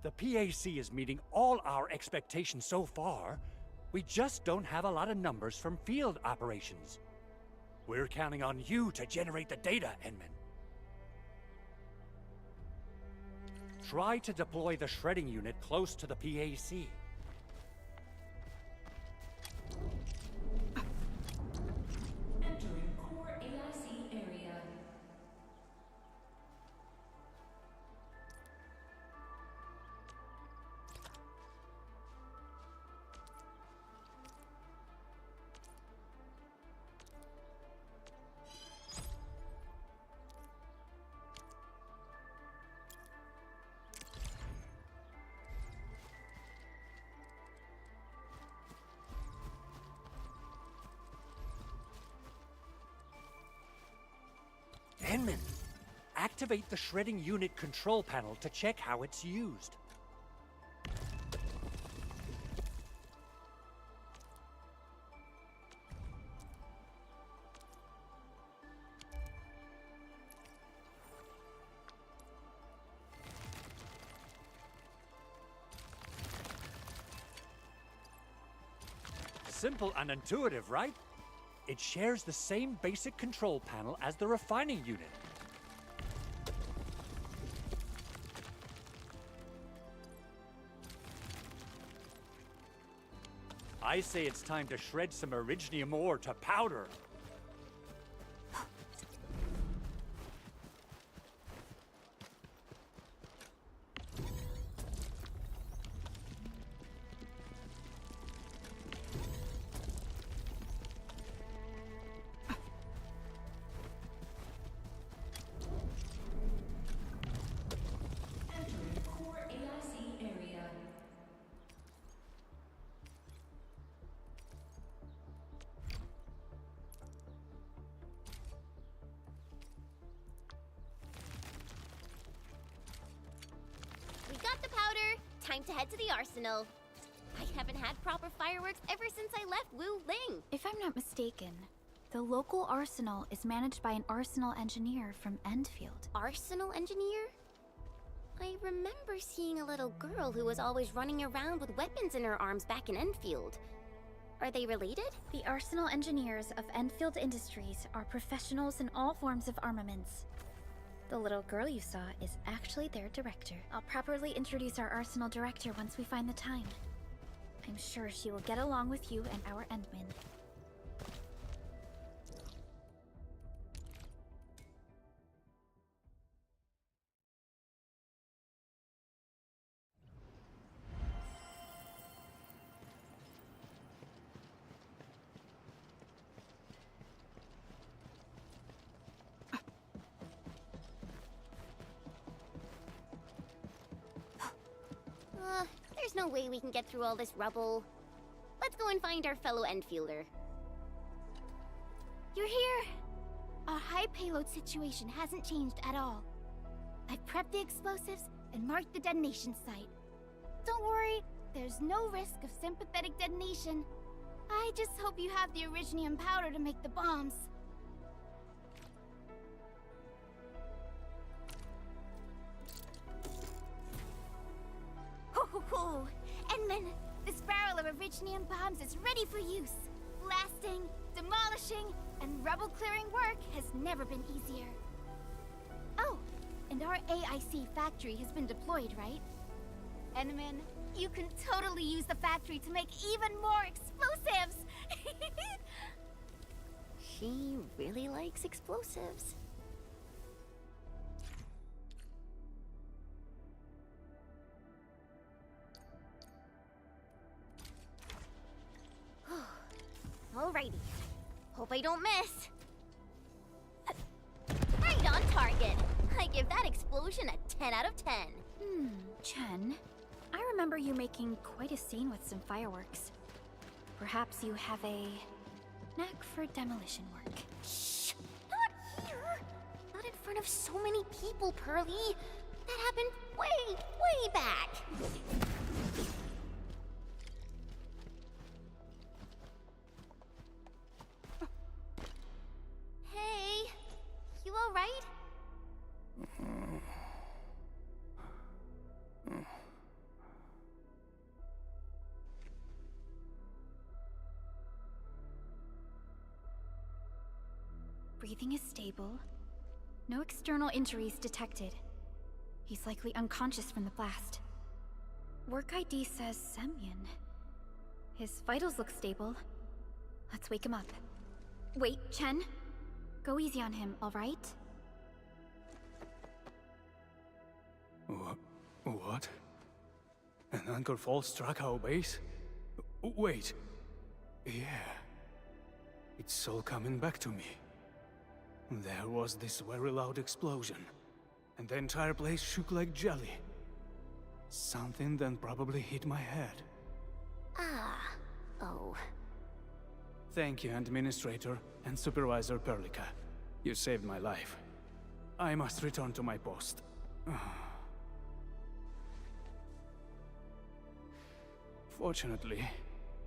The PAC is meeting all our expectations so far. We just don't have a lot of numbers from field operations. We're counting on you to generate the data, Enman. Try to deploy the shredding unit close to the PAC. Entering core AIC area. Enman, activate the shredding unit control panel to check how it's used. Simple and intuitive, right? It shares the same basic control panel as the refining unit. I say it's time to shred some Originium ore to powder. time to head to the arsenal. I haven't had proper fireworks ever since I left Wu Ling. If I'm not mistaken, the local arsenal is managed by an arsenal engineer from Enfield. Arsenal engineer? I remember seeing a little girl who was always running around with weapons in her arms back in Enfield. Are they related? The arsenal engineers of Enfield Industries are professionals in all forms of armaments. The little girl you saw is actually their director. I'll properly introduce our arsenal director once we find the time. I'm sure she will get along with you and our Endman. There's no way we can get through all this rubble. Let's go and find our fellow Enfielder. You're here! Our high payload situation hasn't changed at all. I've prepped the explosives and marked the detonation site. Don't worry, there's no risk of sympathetic detonation. I just hope you have the originium powder to make the bombs. Ho! Endman, this barrel of originium bombs is ready for use. Blasting, demolishing, and rubble-clearing work has never been easier. Oh, and our AIC factory has been deployed, right? Endman, you can totally use the factory to make even more explosives! She really likes explosives. Alrighty. Hope I don't miss. Right on target. I give that explosion a 10 out of 10. Chen, I remember you making quite a scene with some fireworks. Perhaps you have a knack for demolition work. Shh! Not here! Not in front of so many people, Pearly. That happened way back. Hey, you all right? Breathing is stable. No external injuries detected. He's likely unconscious from the blast. Work ID says Semyon. His vitals look stable. Let's wake him up. Wait, Chen. Go easy on him, all right? What? An anchor fall struck our base? Wait. Yeah. It's all coming back to me. There was this very loud explosion, and the entire place shook like jelly. Something then probably hit my head. Oh. Thank you, Administrator and Supervisor Perlica. You saved my life. I must return to my post. Fortunately,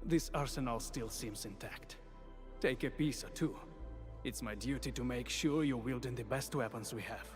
this arsenal still seems intact. Take a piece or two. It's my duty to make sure you're wielding the best weapons we have.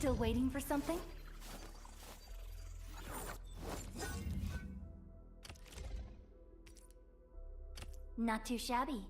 Still waiting for something? Not too shabby.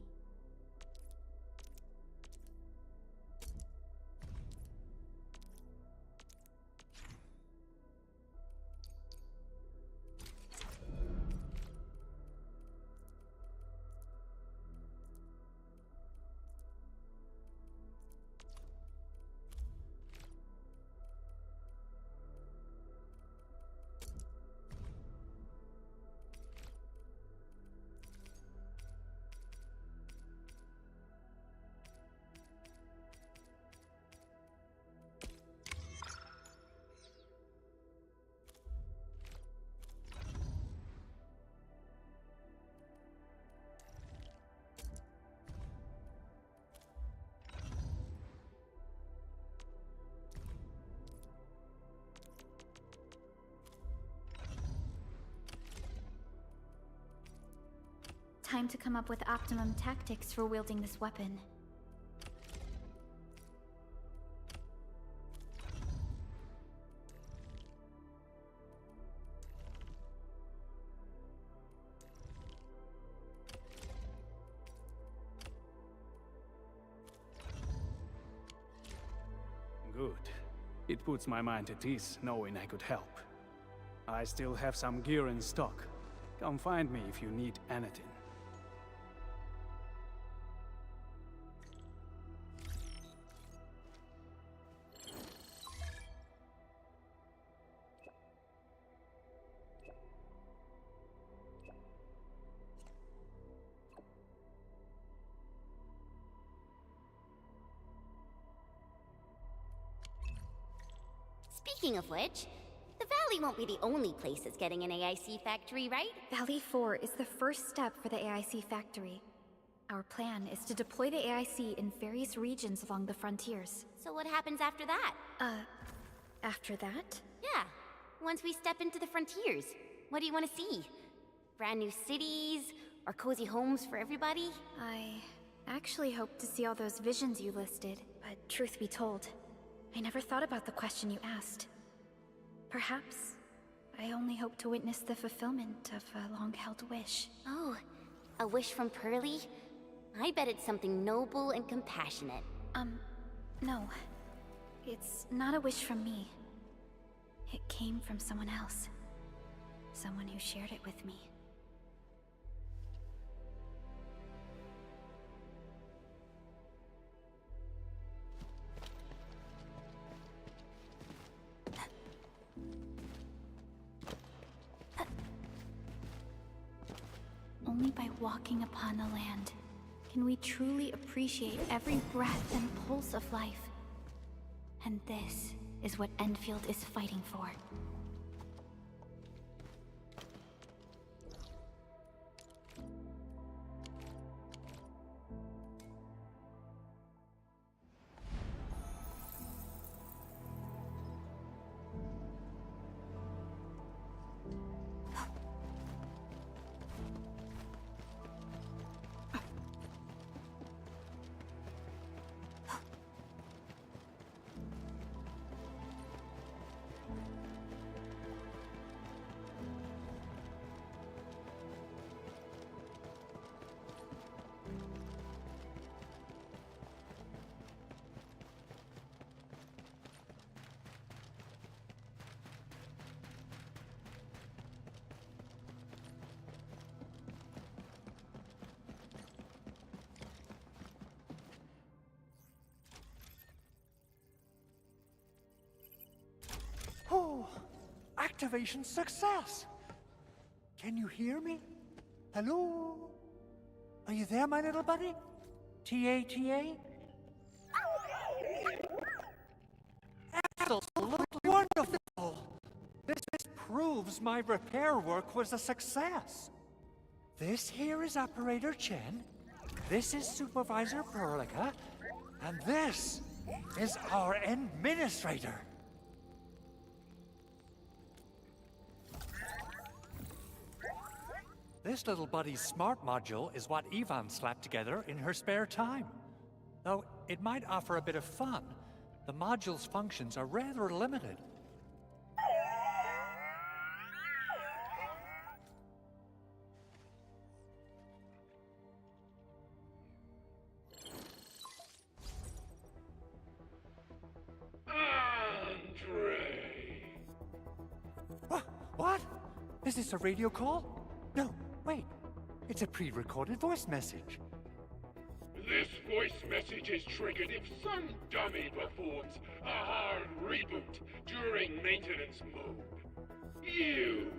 Time to come up with optimum tactics for wielding this weapon. Good. It puts my mind at ease knowing I could help. I still have some gear in stock. Come find me if you need anything. Speaking of which, the Valley won't be the only place that's getting an AIC factory, right? Valley 4 is the first step for the AIC factory. Our plan is to deploy the AIC in various regions along the frontiers. So what happens after that? After that? Yeah, once we step into the frontiers. What do you want to see? Brand new cities? Or cozy homes for everybody? I actually hoped to see all those visions you listed, but truth be told, I never thought about the question you asked. Perhaps I only hope to witness the fulfillment of a long-held wish. Oh, a wish from Pearly? I bet it's something noble and compassionate. No. It's not a wish from me. It came from someone else. Someone who shared it with me. Only by walking upon the land can we truly appreciate every breath and pulse of life. And this is what Enfield is fighting for. Oh, activation success! Can you hear me? Hello? Are you there, my little buddy? T-A-T-A? Absolutely wonderful! This proves my repair work was a success. This here is Operator Chen, this is Supervisor Perlica, and this is our Administrator. This little buddy's smart module is what Yvonne slapped together in her spare time. Though it might offer a bit of fun, The module's functions are rather limited. What? Is this a radio call? No, wait. It's a pre-recorded voice message. This voice message is triggered if some dummy performs a hard reboot during maintenance mode. You!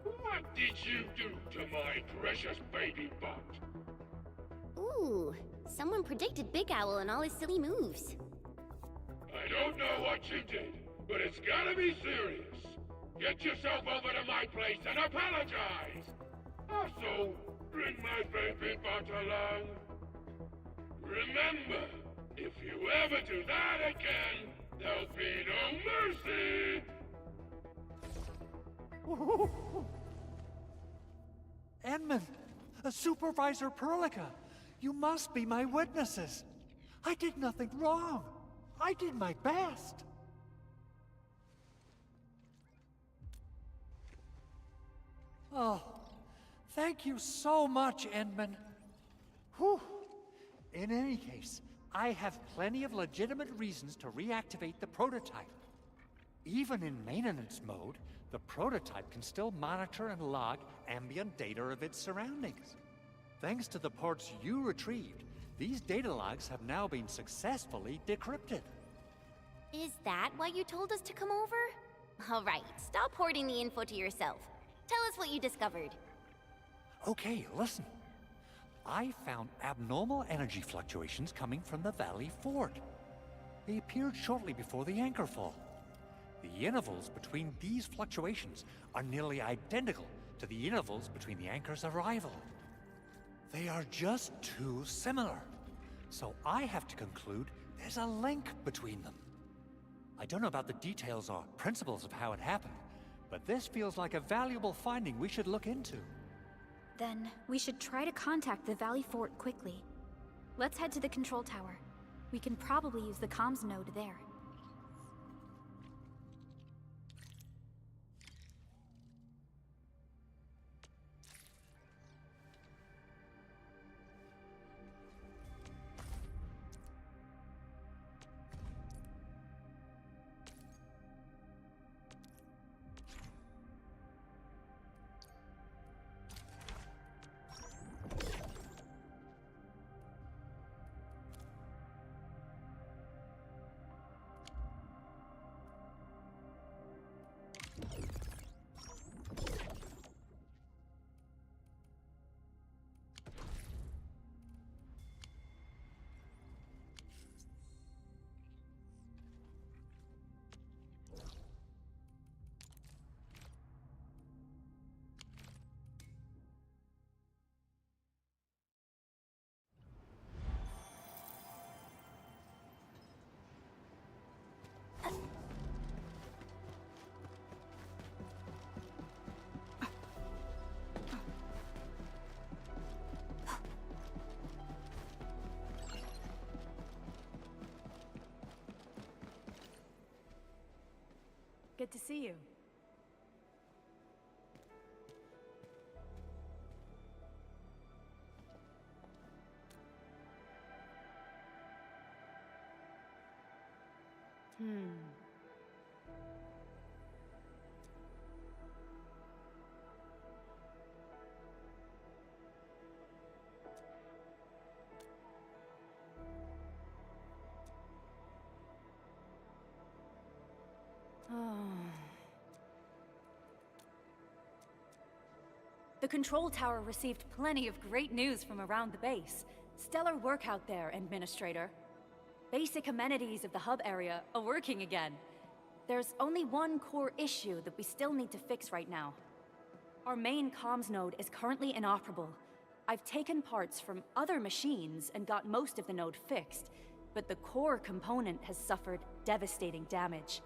What did you do to my precious baby butt? Ooh, someone predicted Big Owl and all his silly moves. I don't know what you did, but it's gotta be serious. Get yourself over to my place and apologize! Also, bring my baby butt along. Remember, if you ever do that again, there'll be no mercy! Edmund, Supervisor Perlica, you must be my witnesses. I did nothing wrong. I did my best. Oh, thank you so much, Edmund. Whew. In any case, I have plenty of legitimate reasons to reactivate the prototype. Even in maintenance mode, the prototype can still monitor and log ambient data of its surroundings. Thanks to the ports you retrieved, these data logs have now been successfully decrypted. Is that why you told us to come over? All right, stop hoarding the info to yourself. Tell us what you discovered. Okay, listen. I found abnormal energy fluctuations coming from the Valley Fort. They appeared shortly before the anchor fall. The intervals between these fluctuations are nearly identical to the intervals between the anchor's arrival. They are just too similar. So I have to conclude there's a link between them. I don't know about the details or principles of how it happened, but this feels like a valuable finding we should look into. Then, we should try to contact the Valley Fort quickly. Let's head to the control tower. We can probably use the comms node there. Good to see you. The control tower received plenty of great news from around the base. Stellar work out there, Administrator. Basic amenities of the hub area are working again. There's only one core issue that we still need to fix right now. Our main comms node is currently inoperable. I've taken parts from other machines and got most of the node fixed, but the core component has suffered devastating damage.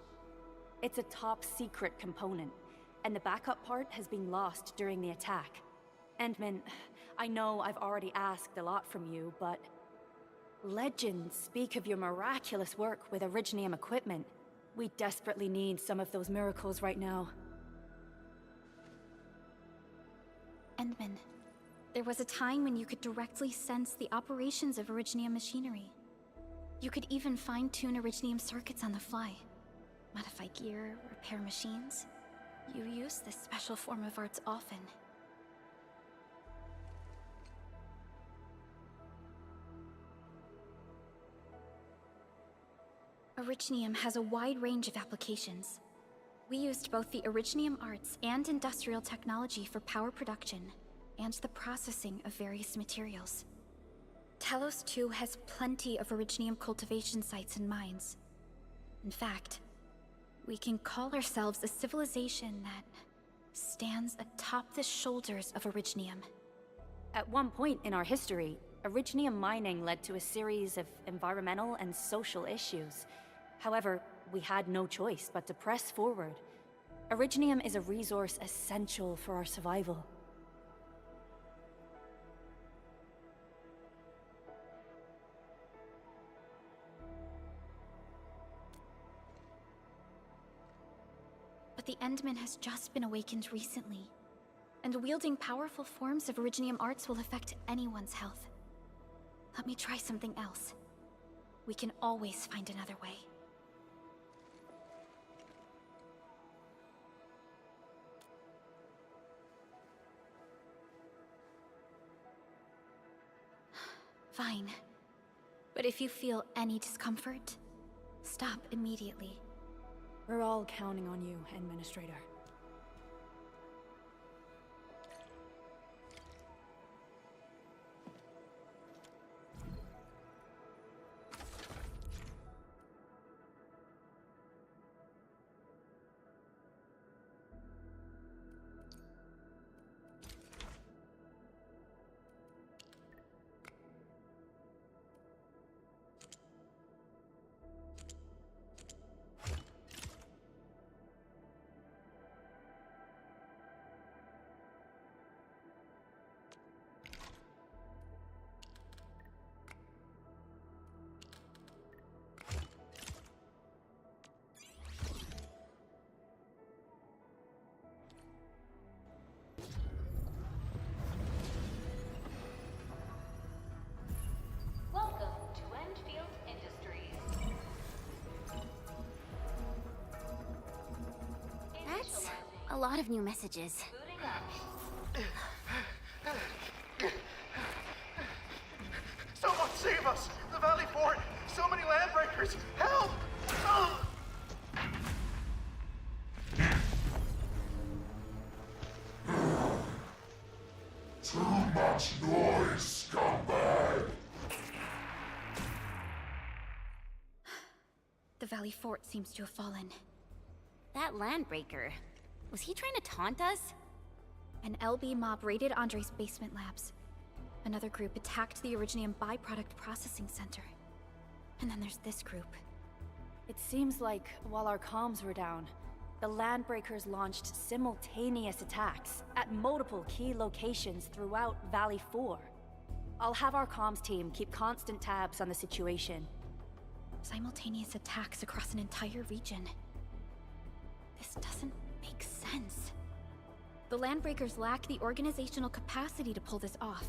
It's a top-secret component, and the backup part has been lost during the attack. Endman, I know I've already asked a lot from you, but Legends speak of your miraculous work with Originium equipment. We desperately need some of those miracles right now. Endman, there was a time when you could directly sense the operations of Originium machinery. You could even fine-tune Originium circuits on the fly. Modify gear, repair machines. You use this special form of arts often. Originium has a wide range of applications. We used both the Originium arts and industrial technology for power production and the processing of various materials. Talos 2 has plenty of Originium cultivation sites and mines. In fact, we can call ourselves a civilization that stands atop the shoulders of Originium. At one point in our history, Originium mining led to a series of environmental and social issues. However, we had no choice but to press forward. Originium is a resource essential for our survival. But the Endman has just been awakened recently, and wielding powerful forms of Originium arts will affect anyone's health. Let me try something else. We can always find another way. Fine. But if you feel any discomfort, stop immediately. We're all counting on you, Administrator. Welcome to Enfield Industries. That's a lot of new messages. Booting up. Someone save us! The Valley Fort! So many landbreakers! Help! Oh! Too much noise, scumbag! The Valley Fort seems to have fallen. That landbreaker, was he trying to taunt us? An LB mob raided Andre's basement labs. Another group attacked the Originium byproduct processing center. And then there's this group. It seems like, while our comms were down, the Landbreakers launched simultaneous attacks at multiple key locations throughout Valley 4. I'll have our comms team keep constant tabs on the situation. Simultaneous attacks across an entire region. This doesn't make sense. The Landbreakers lack the organizational capacity to pull this off.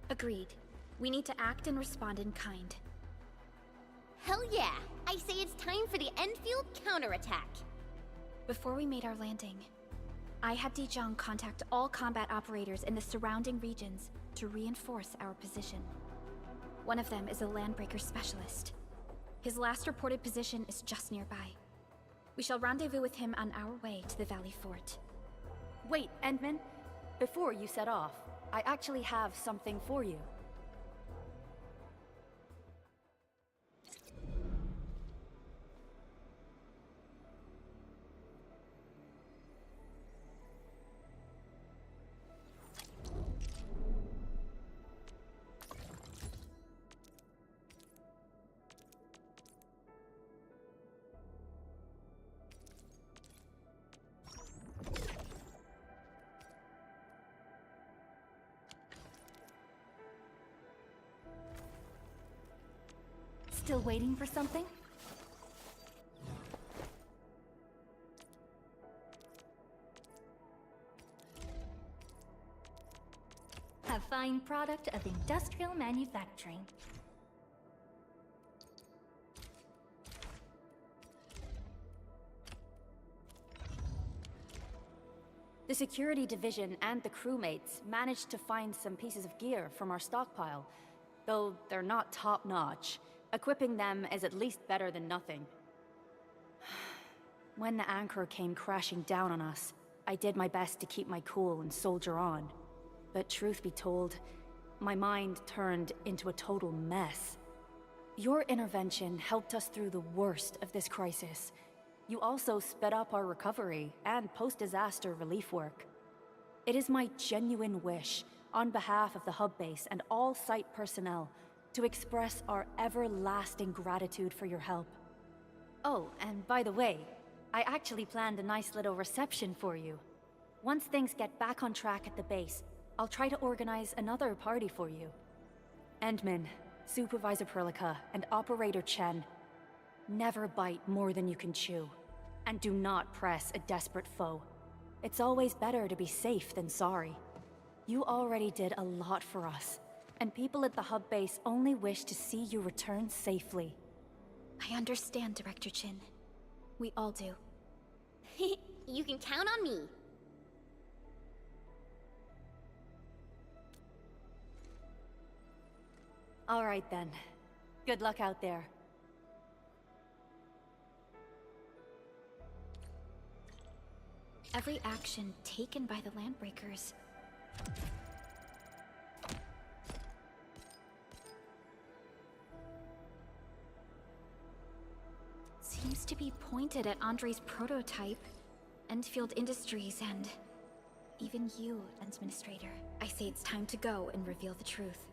Agreed. We need to act and respond in kind. Hell yeah! I say it's time for the Enfield counterattack. Before we made our landing, I had Dijong contact all combat operators in the surrounding regions to reinforce our position. One of them is a Landbreaker specialist. His last reported position is just nearby. We shall rendezvous with him on our way to the Valley Fort. Wait, Endman. Before you set off, I actually have something for you. Still waiting for something? A fine product of industrial manufacturing. The security division and the crewmates managed to find some pieces of gear from our stockpile, though they're not top-notch. Equipping them is at least better than nothing. When the anchor came crashing down on us, I did my best to keep my cool and soldier on. But truth be told, my mind turned into a total mess. Your intervention helped us through the worst of this crisis. You also sped up our recovery and post-disaster relief work. It is my genuine wish, on behalf of the hub base and all site personnel, to express our everlasting gratitude for your help. Oh, and by the way, I actually planned a nice little reception for you. Once things get back on track at the base, I'll try to organize another party for you. Endman, Supervisor Perlica, and Operator Chen, never bite more than you can chew. And do not press a desperate foe. It's always better to be safe than sorry. You already did a lot for us, and people at the hub base only wish to see you return safely. I understand, Director Chin. We all do. You can count on me. All right then. Good luck out there. Every action taken by the Landbreakers seems to be pointed at Andre's prototype, Enfield Industries, and even you, Administrator. I say it's time to go and reveal the truth.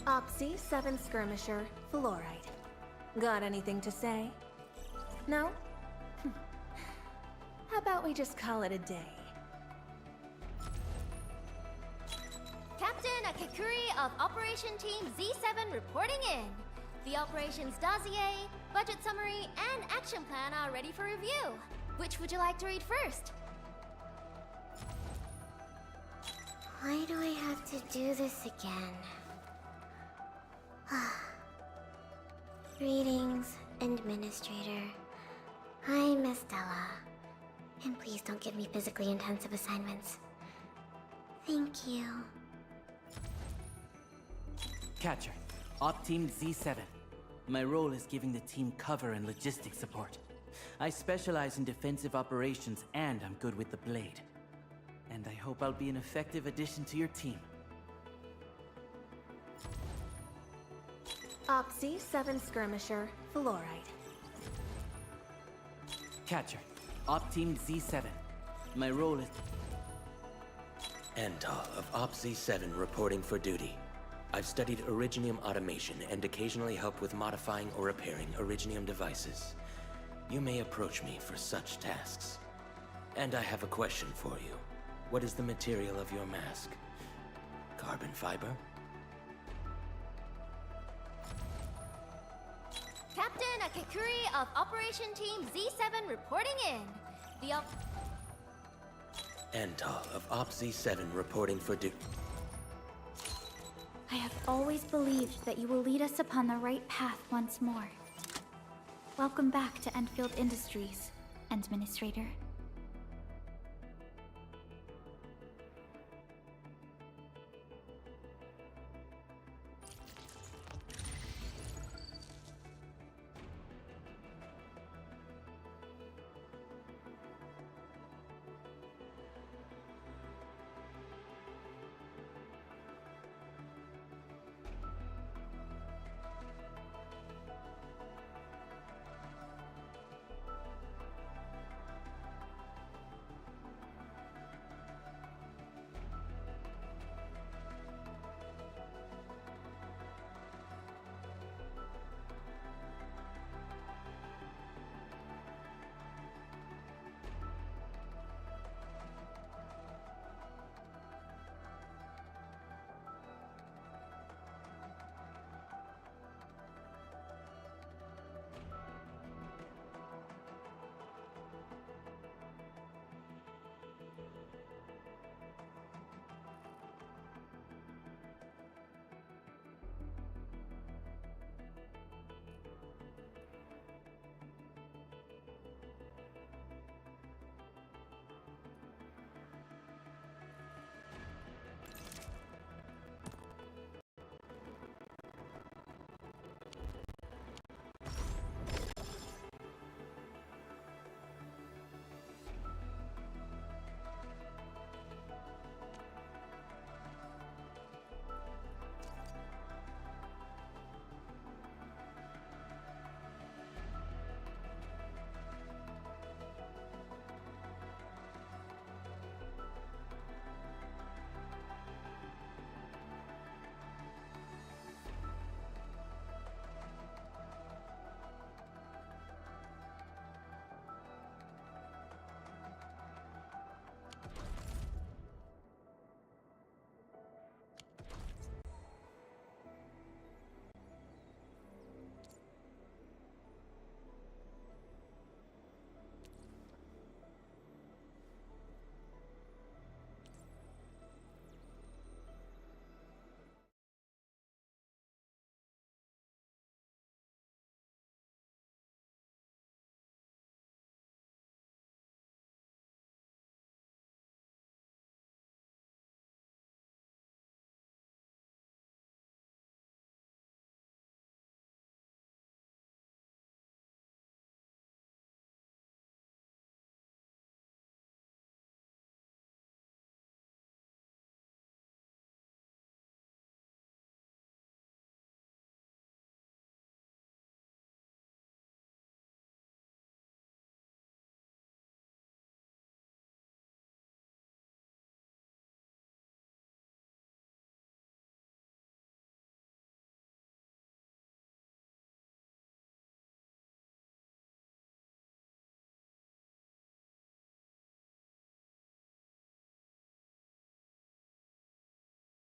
Opsy 7 Skirmisher, Fluorite. Got anything to say? No? How about we just call it a day? Captain Akakuri of Operation Team Z7 reporting in. The operations dossier, budget summary, and action plan are ready for review. Which would you like to read first? Why do I have to do this again? Greetings, Administrator. I'm Estella. And please don't give me physically intensive assignments. Thank you. Catcher, Op Team Z7. My role is giving the team cover and logistics support. I specialize in defensive operations and I'm good with the blade. And I hope I'll be an effective addition to your team. Opsy 7 Skirmisher, Fluorite. Catcher, Op Team Z7. My role is... Antal of Op Z7 reporting for duty. I've studied Originium automation and occasionally help with modifying or repairing Originium devices. You may approach me for such tasks. And I have a question for you. What is the material of your mask? Carbon fiber? Captain Akakuri of Operation Team Z7 reporting in. The Antal of Op Z7 reporting for duty. I have always believed that you will lead us upon the right path once more. Welcome back to Enfield Industries, Administrator.